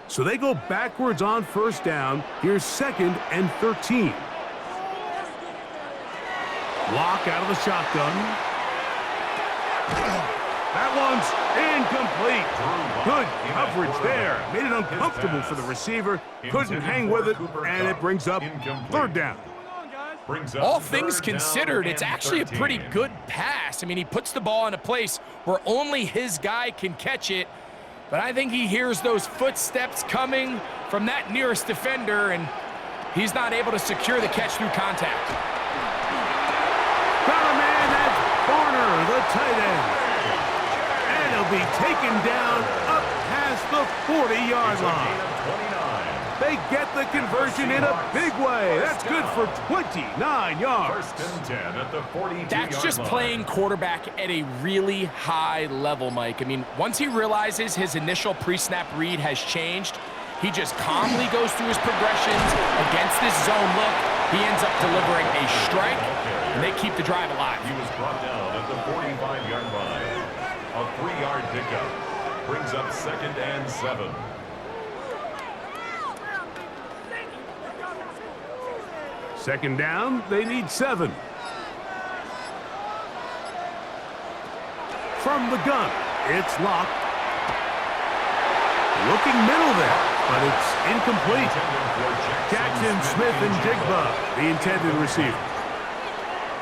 So they go backwards on first down. Here's 2nd and 13. Lock out of the shotgun. That one's incomplete. Good coverage there. Made it uncomfortable for the receiver. Couldn't hang with it, and it brings up 3rd down. All things considered, it's actually a pretty good pass. I mean, he puts the ball in a place where only his guy can catch it. But I think he hears those footsteps coming from that nearest defender, and he's not able to secure the catch through contact. Got a man, that's Barner, the tight end. And he'll be taken down up past the 40-yard line. They get the conversion in a big way. That's good for 29 yards. 1st and 10 at the 42-yard line. That's just playing quarterback at a really high level, Mike. I mean, once he realizes his initial pre-snap read has changed, he just calmly goes through his progressions against this zone look. He ends up delivering a strike, and they keep the drive alive. He was brought down at the 45-yard line. A 3-yard pickup brings up 2nd and 7. Second down, they need 7. From the gun, it's locked. Looking middle there, but it's incomplete. Jackson, Smith-Njigba, the intended receiver.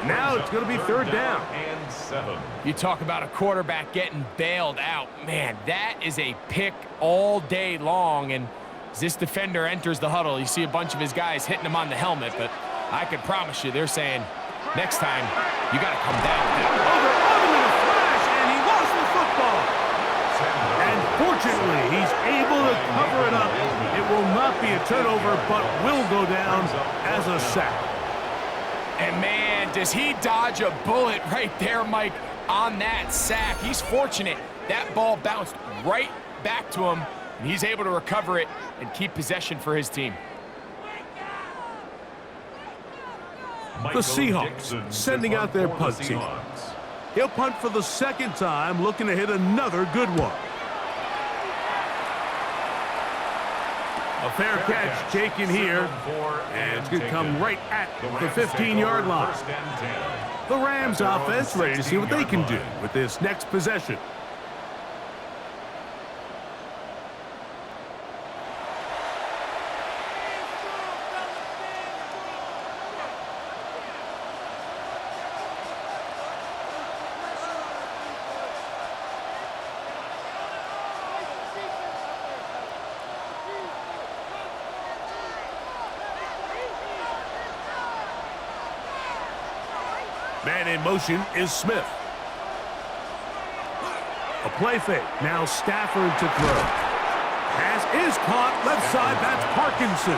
Now it's going to be 3rd down. And 7. You talk about a quarterback getting bailed out. Man, that is a pick all day long, and as this defender enters the huddle, you see a bunch of his guys hitting him on the helmet, but I can promise you they're saying, next time, you got to come down with that. Oh, they're on him in a flash, and he lost the football. And fortunately, he's able to cover it up. It will not be a turnover, but will go down as a sack. And man, does he dodge a bullet right there, Mike, on that sack. He's fortunate. That ball bounced right back to him, and he's able to recover it and keep possession for his team. The Seahawks sending out their punt team. He'll punt for the 2nd time, looking to hit another good one. A fair catch taken here, and it's going to come right at the 15-yard line. The Rams offense ready to see what they can do with this next possession. Man in motion is Smith. A play fake. Now Stafford to throw. Pass is caught. Left side. That's Parkinson.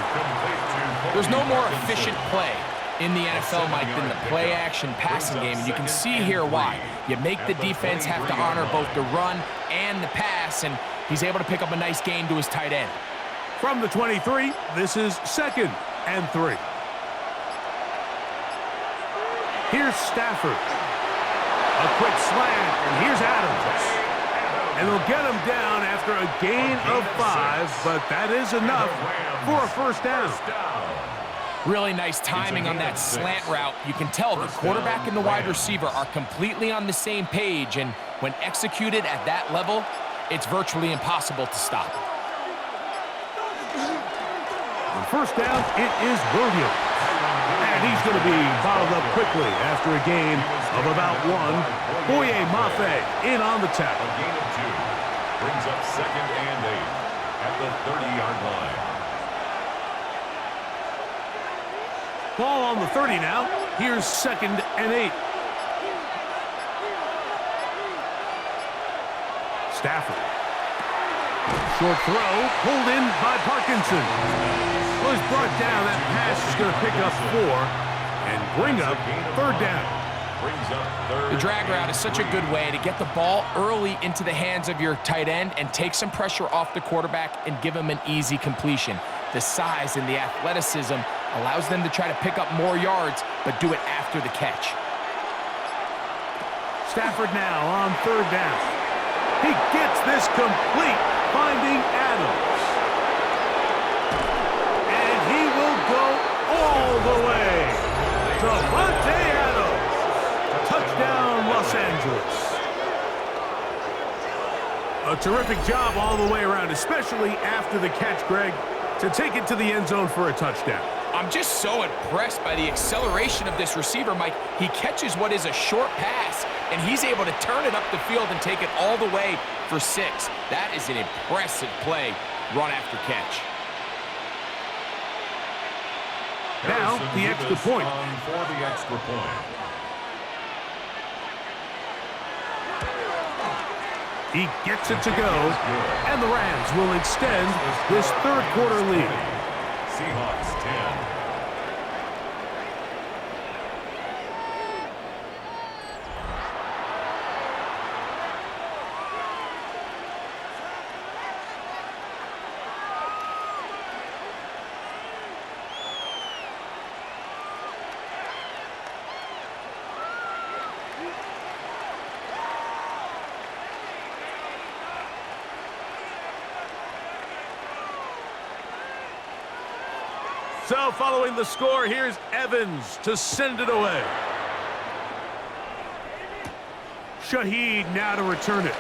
There's no more efficient play in the NFL, Mike, than the play-action passing game. And you can see here why. You make the defense have to honor both the run and the pass, and he's able to pick up a nice gain to his tight end. From the 23, this is 2nd and 3. Here's Stafford. A quick slant, and here's Adams. And they'll get him down after a gain of 5, but that is enough for a first down. Really nice timing on that slant route. You can tell the quarterback and the wide receiver are completely on the same page, and when executed at that level, it's virtually impossible to stop. On first down, it is Williams. And he's going to be bottled up quickly after a gain of about 1. Boye Mafe in on the tackle. A gain of 2 brings up 2nd and 8 at the 30-yard line. Ball on the 30 now. Here's 2nd and 8. Stafford. Short throw, pulled in by Parkinson. Well, he's brought down. That pass is going to pick up 4 and bring up 3rd down. The drag route is such a good way to get the ball early into the hands of your tight end and take some pressure off the quarterback and give him an easy completion. The size and the athleticism allows them to try to pick up more yards, but do it after the catch. Stafford now on 3rd down. He gets this complete, finding Adams. All the way. Davante Adams. Touchdown, Los Angeles. A terrific job all the way around, especially after the catch, Greg, to take it to the end zone for a touchdown. I'm just so impressed by the acceleration of this receiver, Mike. He catches what is a short pass, and he's able to turn it up the field and take it all the way for 6. That is an impressive play, run after catch. Now, the extra point. For the extra point. He gets it to go, and the Rams will extend this 3rd quarter lead. Seahawks 10. So following the score, here's Evans to send it away. Shaheed now to return it.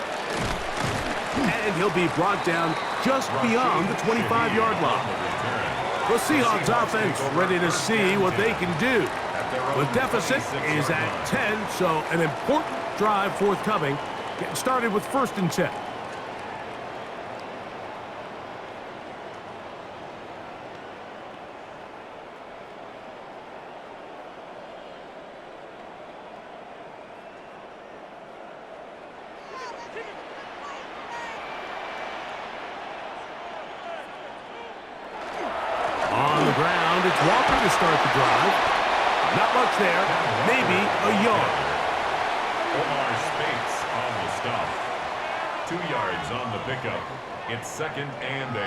And he'll be brought down just beyond the 25-yard line. The Seahawks offense ready to see what they can do. The deficit is at 10, so an important drive forthcoming. Getting started with 1st and 10. It's Walker to start the drive. Not much there. Maybe a yard. Omar Spates on the stop. 2 yards on the pickup. It's 2nd and 8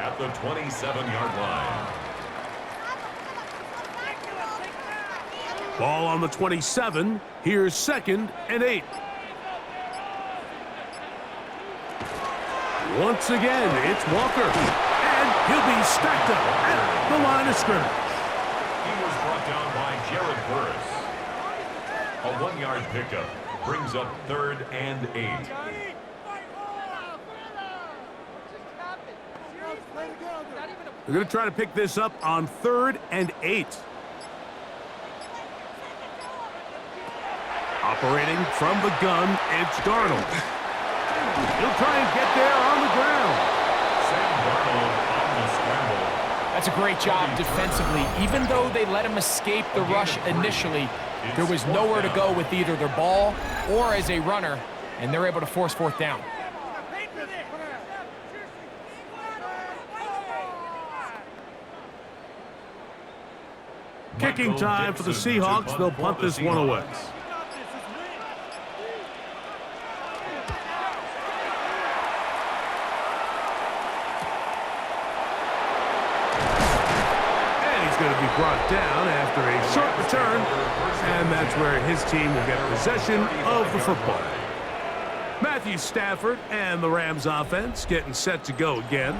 at the 27-yard line. Ball on the 27. Here's 2nd and 8. Once again, it's Walker. And he'll be stacked up at the line of scrimmage. He was brought down by Jared Burris. A 1-yard pickup brings up 3rd and 8. They're going to try to pick this up on 3rd and 8. Operating from the gun, it's Darnold. He'll try and get there on the ground. Sam Darnold on the scramble. That's a great job defensively. Even though they let him escape the rush initially, there was nowhere to go with either their ball or as a runner, and they're able to force 4th down. Kicking time for the Seahawks. They'll punt this one away. Going to be brought down after a short return, and that's where his team will get possession of the football. Matthew Stafford and the Rams offense getting set to go again,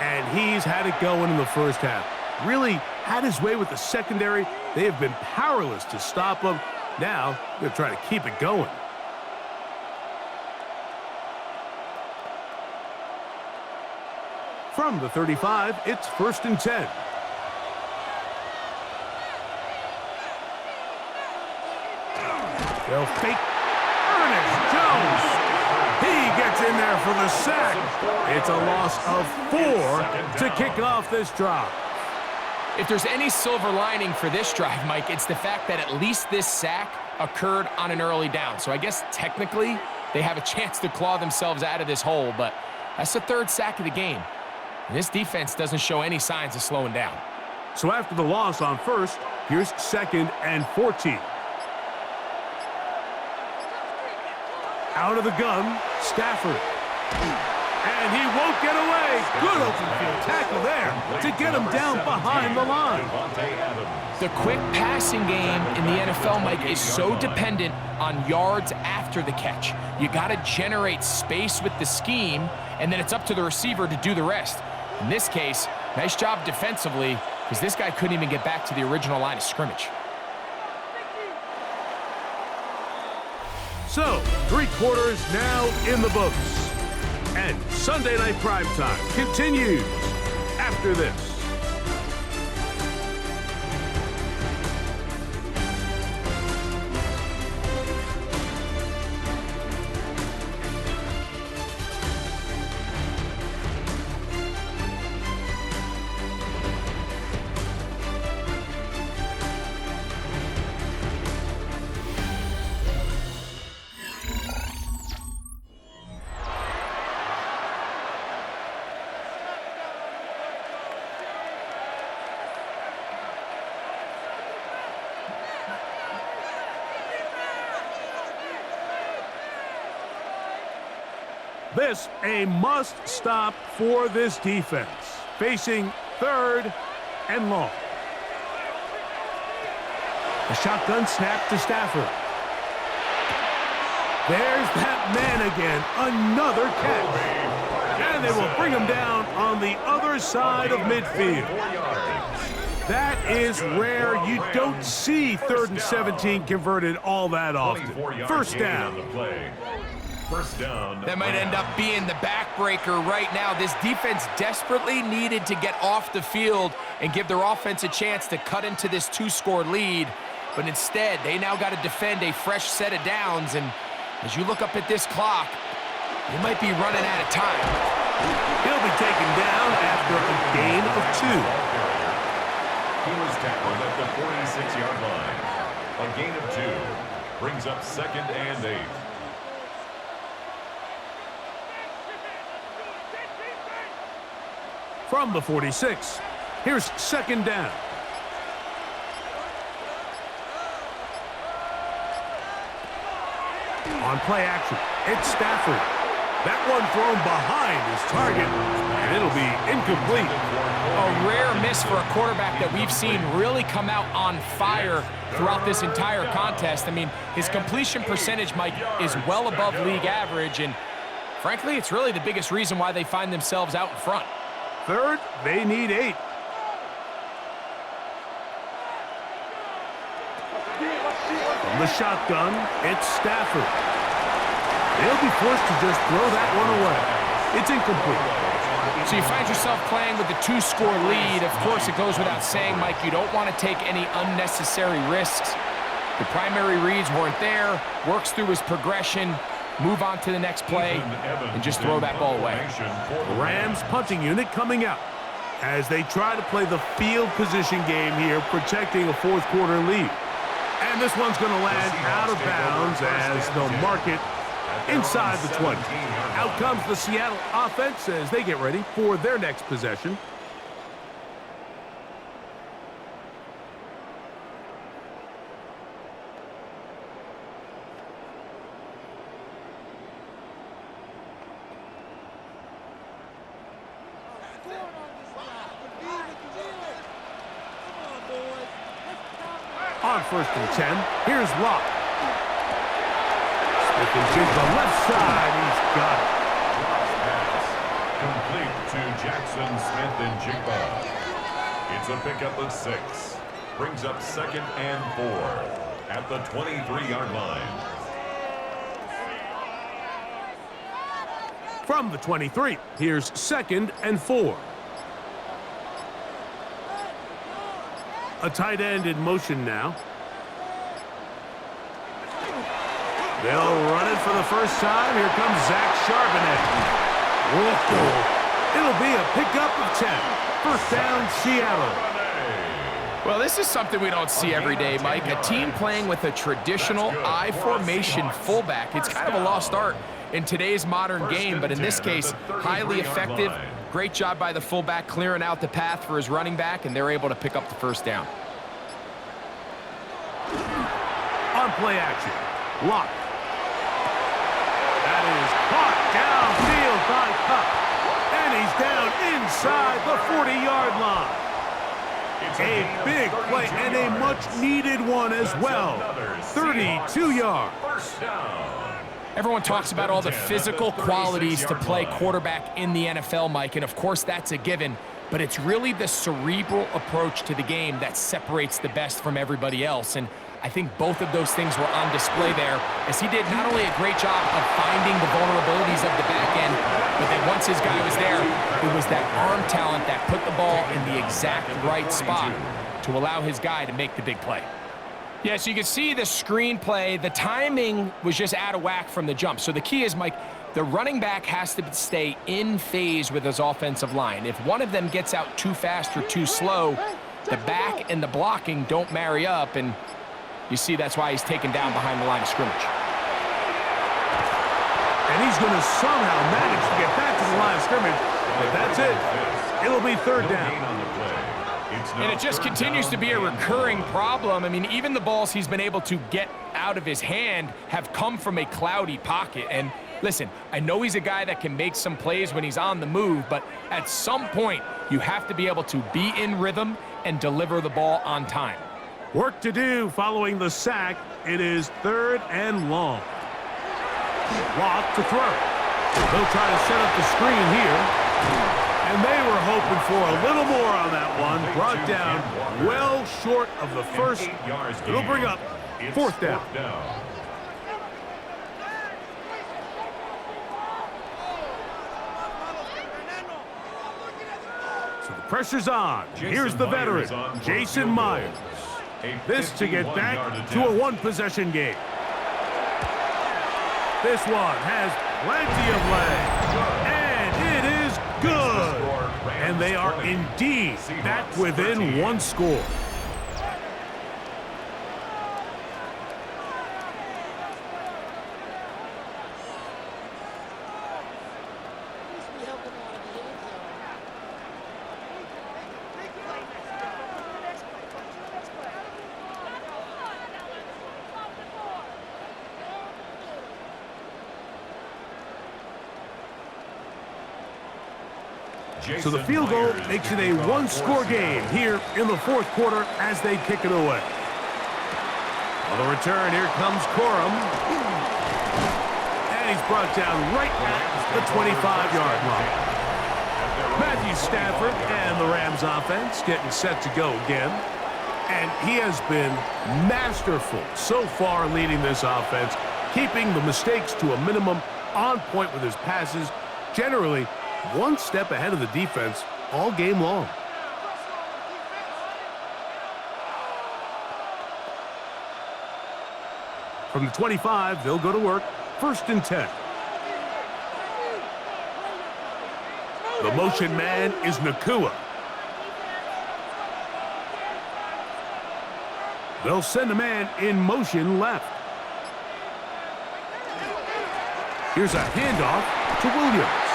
and he's had it going in the first half. Really had his way with the secondary. They have been powerless to stop him. Now they're trying to keep it going. From the 35, it's 1st and 10. They'll fake Ernest Jones. He gets in there for the sack. It's a loss of 4 to kick off this drive. If there's any silver lining for this drive, Mike, it's the fact that at least this sack occurred on an early down. So I guess technically they have a chance to claw themselves out of this hole, but that's the 3rd sack of the game. And this defense doesn't show any signs of slowing down. So after the loss on 1st, here's 2nd and 14. Out of the gun, Stafford. And he won't get away. Good open field tackle there to get him down behind the line. The quick passing game in the NFL, Mike, is so dependent on yards after the catch. You got to generate space with the scheme, and then it's up to the receiver to do the rest. In this case, nice job defensively, because this guy couldn't even get back to the original line of scrimmage. So, 3 quarters now in the books. And Sunday Night Primetime continues after this. This a must-stop for this defense. Facing 3rd and long. A shotgun snap to Stafford. There's that man again. Another catch. And they will bring him down on the other side of midfield. That is rare. You don't see 3rd and 17 converted all that often. 1st down. That might end up being the backbreaker right now. This defense desperately needed to get off the field and give their offense a chance to cut into this 2-score lead. But instead, they now got to defend a fresh set of downs. And as you look up at this clock, you might be running out of time. He'll be taken down after a gain of 2. He was tackled at the 46-yard line. A gain of 2 brings up 2nd and 8. From the 46, here's 2nd down. On play action, it's Stafford. That one thrown behind his target, and it'll be incomplete. A rare miss for a quarterback that we've seen really come out on fire throughout this entire contest. I mean, his completion percentage, Mike, is well above league average, and frankly, it's really the biggest reason why they find themselves out in front. 3rd, they need 8. From the shotgun, it's Stafford. They'll be forced to just throw that one away. It's incomplete. So you find yourself playing with a 2-score lead. Of course, it goes without saying, Mike, you don't want to take any unnecessary risks. The primary reads weren't there, works through his progression, move on to the next play, and just throw that ball away. The Rams punting unit coming out as they try to play the field position game here, protecting a fourth-quarter lead. And this one's going to land out of bounds as they'll mark it inside the 20. Out comes the Seattle offense as they get ready for their next possession. On 1st and 10, here's Locke. Smith-Njigba left side, he's got it. Complete to Jackson Smith-Njigba. It's a pickup of 6. Brings up 2nd and 4 at the 23-yard line. From the 23, here's 2nd and 4. A tight end in motion now. They'll run it for the first time. Here comes Zach Charbonnet. Whoa. It'll be a pickup of 10. 1st down, Seattle. Well, this is something we don't see every day, Mike. A team playing with a traditional I formation fullback. It's kind of a lost art in today's modern game, but in this case, highly effective. Great job by the fullback clearing out the path for his running back, and they're able to pick up the 1st down. On play action, Locke. That is caught downfield by Kupp. And he's down inside the 40-yard line. A big play and a much-needed one as well. 32 yards. Everyone talks about all the physical qualities to play quarterback in the NFL, Mike, and of course that's a given, but it's really the cerebral approach to the game that separates the best from everybody else, and I think both of those things were on display there, as he did not only a great job of finding the vulnerabilities of the back end, but then once his guy was there, it was that arm talent that put the ball in the exact right spot to allow his guy to make the big play. Yeah, so you can see the screenplay. The timing was just out of whack from the jump. So the key is, Mike, the running back has to stay in phase with his offensive line. If one of them gets out too fast or too slow, the back and the blocking don't marry up, and you see that's why he's taken down behind the line of scrimmage. And he's going to somehow manage to get back to the line of scrimmage, but that's it. It'll be 3rd down. And it just continues to be a recurring problem. I mean, even the balls he's been able to get out of his hand have come from a cloudy pocket. And listen, I know he's a guy that can make some plays when he's on the move, but at some point, you have to be able to be in rhythm and deliver the ball on time. Work to do following the sack. It is 3rd and long. Locke to throw. They'll try to set up the screen here. And they were hoping for a little more on that one. Brought down well short of the first. It'll bring up 4th down. So the pressure's on. Here's the veteran, Jason Myers. This to get back to a one-possession game. This one has plenty of legs. And it is good. And they are indeed back within 1 score. So the field goal makes it a 1-score game here in the 4th quarter as they kick it away. On the return, here comes Corum. And he's brought down right at the 25-yard line. Matthew Stafford and the Rams offense getting set to go again. And he has been masterful so far leading this offense, keeping the mistakes to a minimum, on point with his passes, generally one step ahead of the defense all game long. From the 25, they'll go to work. 1st and 10. The motion man is Nakua. They'll send a man in motion left. Here's a handoff to Williams.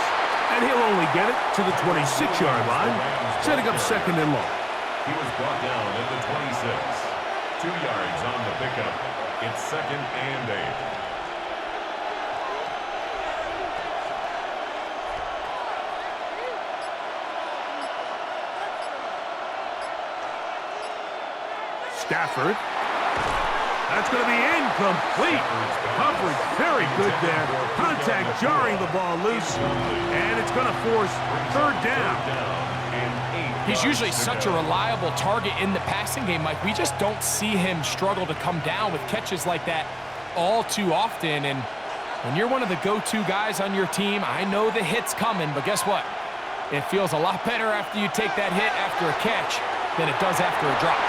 And he'll only get it to the 26-yard line, setting up 2nd and long. He was brought down at the 26. 2 yards on the pickup. It's 2nd and 8. Stafford. That's going to be incomplete. Coverage very good there. Contact jarring the ball loose. And it's going to force 3rd down. He's usually such a reliable target in the passing game, Mike. We just don't see him struggle to come down with catches like that all too often. And when you're one of the go-to guys on your team, I know the hit's coming, but guess what? It feels a lot better after you take that hit after a catch than it does after a drop.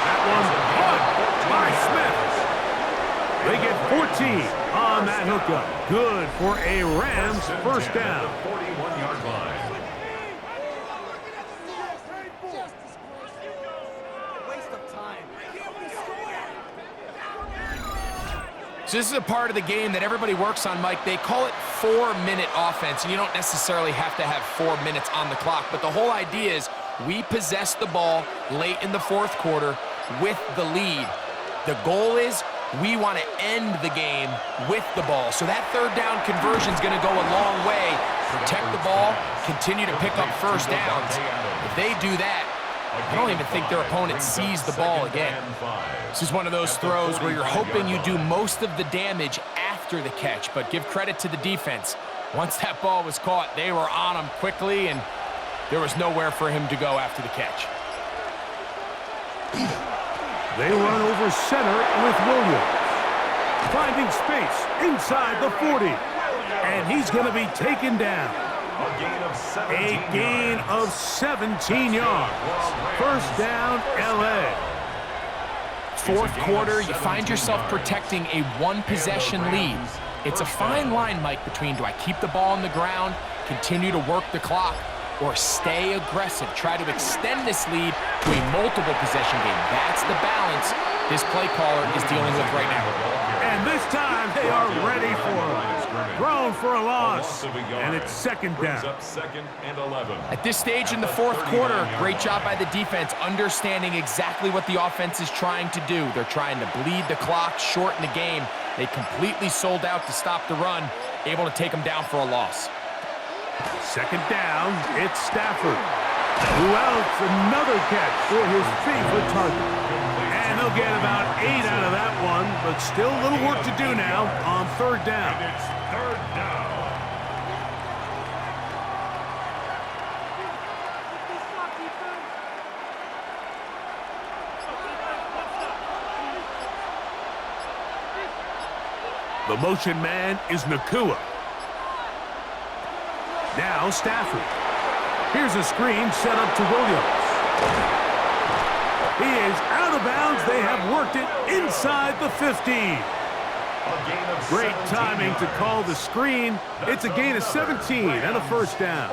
That one's caught by Smith. They get 14 on that hookup. Good for a Rams 1st down. 41-yard line. So this is a part of the game that everybody works on, Mike. They call it 4-minute offense, and you don't necessarily have to have 4 minutes on the clock, but the whole idea is we possess the ball late in the 4th quarter with the lead. The goal is we want to end the game with the ball. So that 3rd down conversion is going to go a long way. Protect the ball, continue to pick up 1st downs. If they do that, I don't even think their opponent sees the ball again. This is one of those throws where you're hoping you do most of the damage after the catch, but give credit to the defense. Once that ball was caught, they were on him quickly, and there was nowhere for him to go after the catch. They run over center with Williams. Finding space inside the 40. And he's going to be taken down. A gain of 17 yards. 1st down, L.A. 4th quarter, you find yourself protecting a 1-possession lead. It's a fine line, Mike, between do I keep the ball on the ground, continue to work the clock, or stay aggressive, try to extend this lead to a multiple possession game. That's the balance this play caller is dealing with right now. And this time they are ready for it. Thrown for a loss. And it's 2nd down. At this stage in the 4th quarter, great job by the defense understanding exactly what the offense is trying to do. They're trying to bleed the clock, shorten the game. They completely sold out to stop the run, able to take them down for a loss. 2nd down, it's Stafford. Who else? Another catch for his favorite target. And they'll get about 8 out of that one, but still a little work to do now on 3rd down. And it's 3rd down. The motion man is Nakua. Now Stafford. Here's a screen set up to Williams. He is out of bounds. They have worked it inside the 50. Great timing to call the screen. It's a gain of 17 and a 1st down.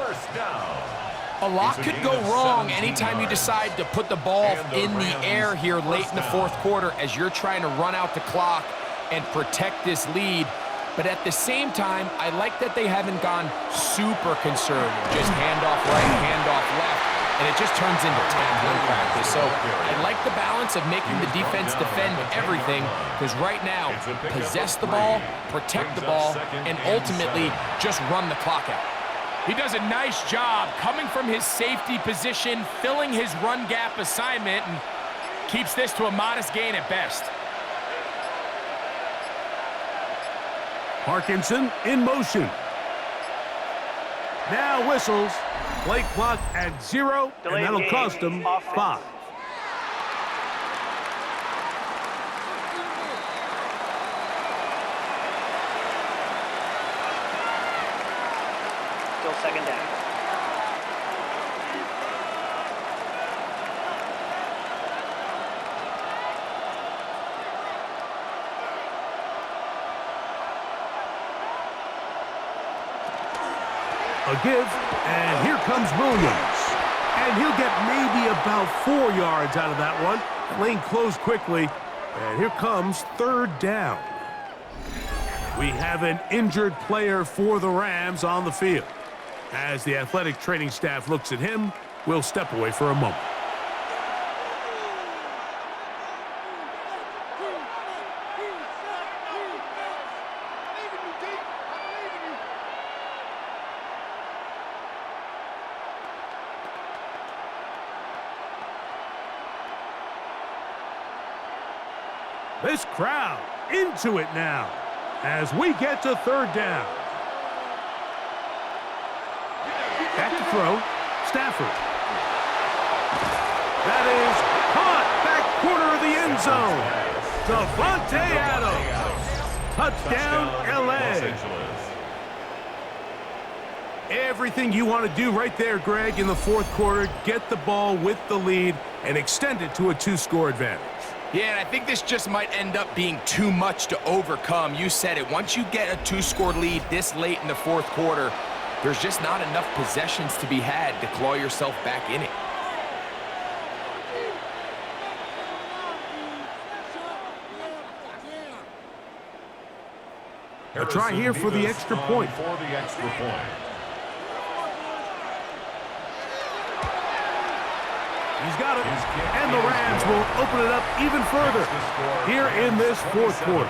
A lot could go wrong anytime you decide to put the ball in the air here late in the 4th quarter as you're trying to run out the clock and protect this lead. But at the same time, I like that they haven't gone super conservative. Just handoff right, handoff left, and it just turns into tackling practice. So I like the balance of making the defense defend everything, because right now, possess the ball, protect the ball, and ultimately just run the clock out. He does a nice job coming from his safety position, filling his run gap assignment, and keeps this to a modest gain at best. Parkinson in motion. Now whistles. Play clock at 0, and that'll cost them 5. Still second down. A give, and here comes Williams. And he'll get maybe about 4 yards out of that one. The lane closed quickly, and here comes third down. We have an injured player for the Rams on the field. As the athletic training staff looks at him, we'll step away for a moment. This crowd into it now as we get to third down. Back to throw, Stafford. That is caught back corner of the end zone. Davante Adams. Touchdown, LA. Everything you want to do right there, Greg, in the fourth quarter. Get the ball with the lead and extend it to a 2-score advantage. Yeah, and I think this just might end up being too much to overcome. You said it. Once you get a 2-score lead this late in the fourth quarter, there's just not enough possessions to be had to claw yourself back in it. A try here for the extra point. He's got it, and the Rams will open it up even further here in this fourth quarter.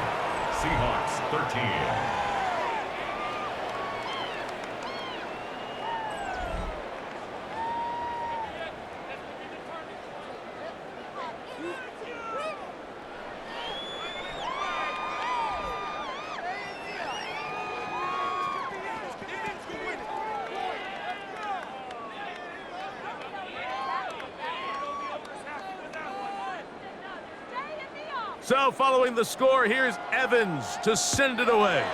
Seahawks 13. So following the score, here's Evans to send it away.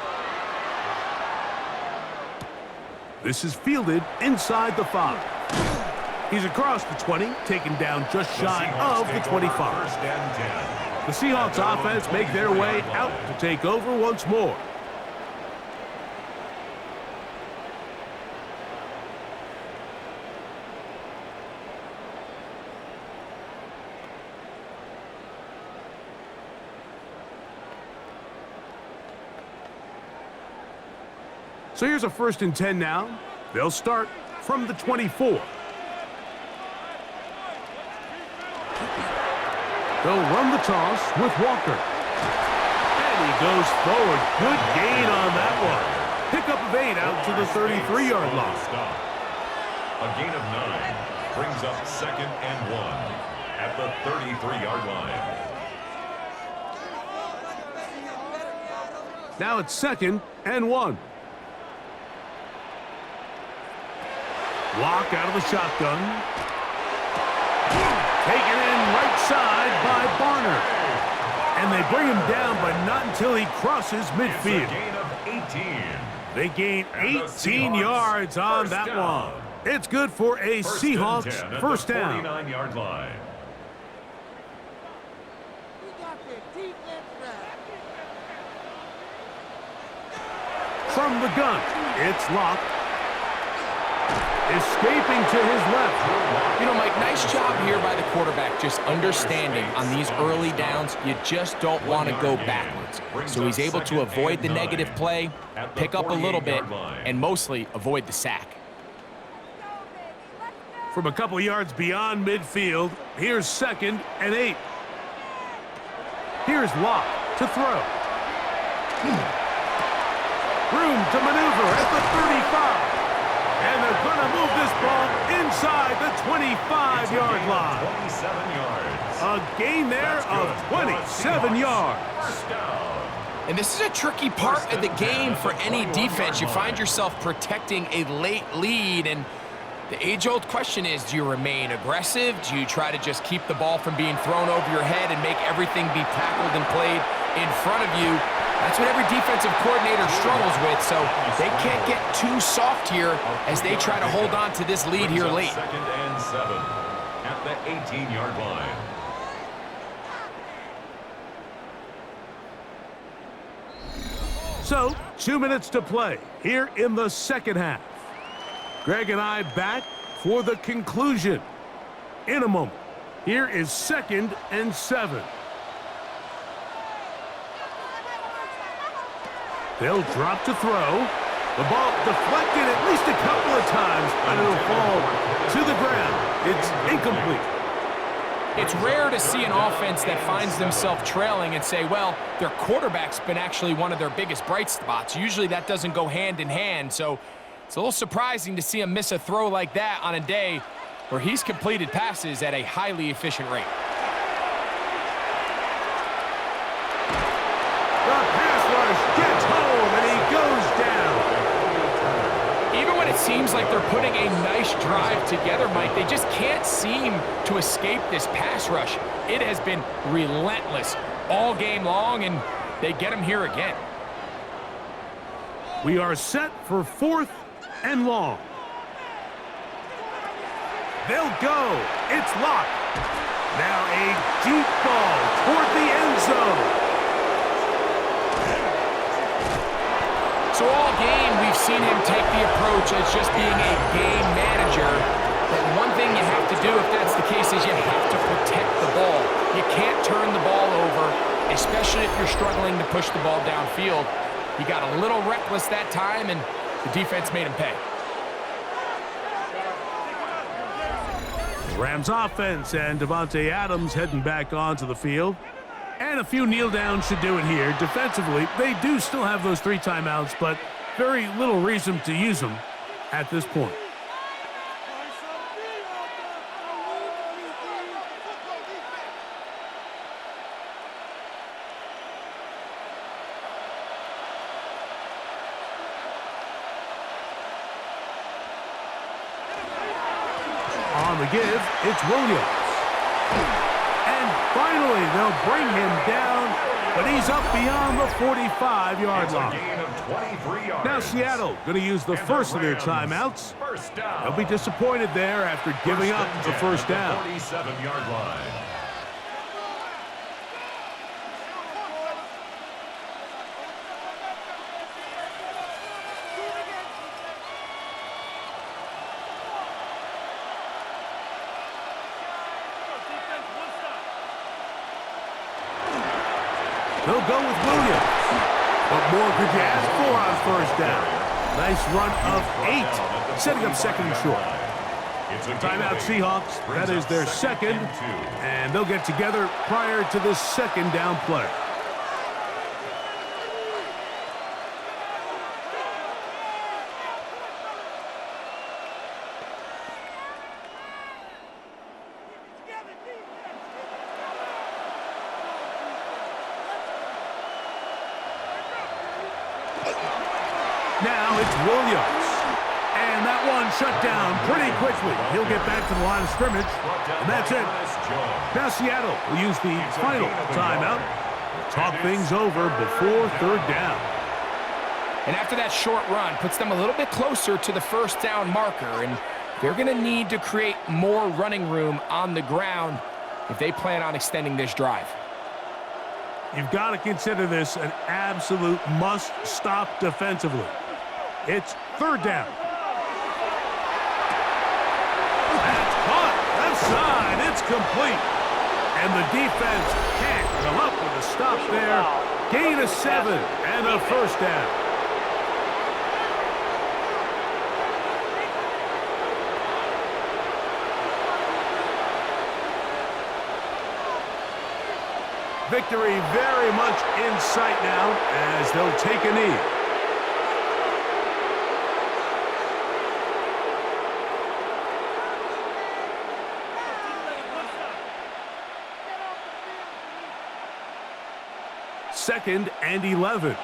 This is fielded inside the 5. He's across the 20, taken down just shy of the 25. The Seahawks offense make their way out to take over once more. So here's a 1st and 10 now. They'll start from the 24. They'll run the toss with Walker. And he goes forward. Good gain on that one. Pickup of 8 out to the 33-yard line. A gain of 9 brings up 2nd and 1 at the 33-yard line. Now it's 2nd and 1. Lock out of the shotgun. Taken in right side by Barner. And they bring him down, but not until he crosses midfield. It's a gain of 18. They gain 18 yards on that one. It's good for a Seahawks first down. 49-yard line. From the gun, it's locked. Escaping to his left. You know, Mike, nice job here by the quarterback just understanding on these early downs, you just don't want to go backwards. So he's able to avoid the negative play, pick up a little bit, and mostly avoid the sack. From a couple yards beyond midfield, here's 2nd and 8. Here's Locke to throw. Room to maneuver at the 35. And they're going to move this ball inside the 25-yard line. 27 yards. A gain there of 27 yards. First down. And this is a tricky part of the game for any defense. You find yourself protecting a late lead, and the age-old question is, do you remain aggressive? Do you try to just keep the ball from being thrown over your head and make everything be tackled and played in front of you? That's what every defensive coordinator struggles with, so they can't get too soft here as they try to hold on to this lead here late. 2nd and 7 at the 18-yard line. So, 2 minutes to play here in the second half. Greg and I back for the conclusion in a moment. Here is 2nd and 7. They'll drop to throw. The ball deflected at least a couple of times, and it'll fall to the ground. It's incomplete. It's rare to see an offense that finds themselves trailing and say, well, their quarterback's been actually one of their biggest bright spots. Usually that doesn't go hand in hand, so it's a little surprising to see him miss a throw like that on a day where he's completed passes at a highly efficient rate. The pass rush gets home, and he goes down. Even when it seems like they're putting a nice drive together, Mike, they just can't seem to escape this pass rush. It has been relentless all game long, and they get him here again. We are set for 4th and long. They'll go. It's locked. Now a deep ball toward the end zone. So all game, we've seen him take the approach as just being a game manager. But one thing you have to do if that's the case is you have to protect the ball. You can't turn the ball over, especially if you're struggling to push the ball downfield. He got a little reckless that time, and the defense made him pay. Rams offense and Davante Adams heading back onto the field. And a few kneel downs should do it here. Defensively, they do still have those 3 timeouts, but very little reason to use them at this point. On the give, it's Williams. And finally, they'll bring him down, but he's up beyond the 45-yard line. Now Seattle going to use the first of their timeouts. They'll be disappointed there after giving up the first down. 47-yard line. They'll go with Williams. What more could you ask for on first down? Nice run of 8, setting up 2nd and short. Timeout Seahawks. That is their 2nd, and they'll get together prior to this 2nd down play. Now it's Williams. And that one shut down pretty quickly. He'll get back to the line of scrimmage, and that's it. Now Seattle will use the final timeout to talk things over before 3rd down. And after that short run, puts them a little bit closer to the first down marker, and they're going to need to create more running room on the ground if they plan on extending this drive. You've got to consider this an absolute must-stop defensively. It's 3rd down. That's caught. Left side. It's complete. And the defense can't come up with a stop there. Gain of 7 and a first down. Victory very much in sight now as they'll take a knee. Second and 11.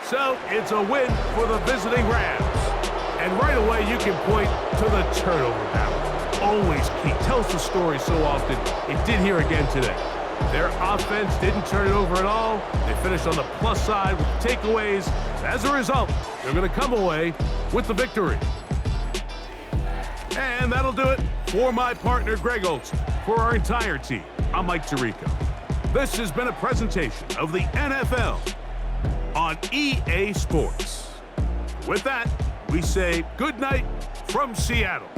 So it's a win for the visiting Rams. And right away, you can point to the turnover battle. always key. Tells the story so often. It did here again today. Their offense didn't turn it over at all. They finished on the plus side with takeaways. As a result, they're going to come away with the victory. And that'll do it for my partner, Greg Olson. For our entire team, I'm Mike Tirico. This has been a presentation of the NFL on EA Sports. With that, we say good night from Seattle.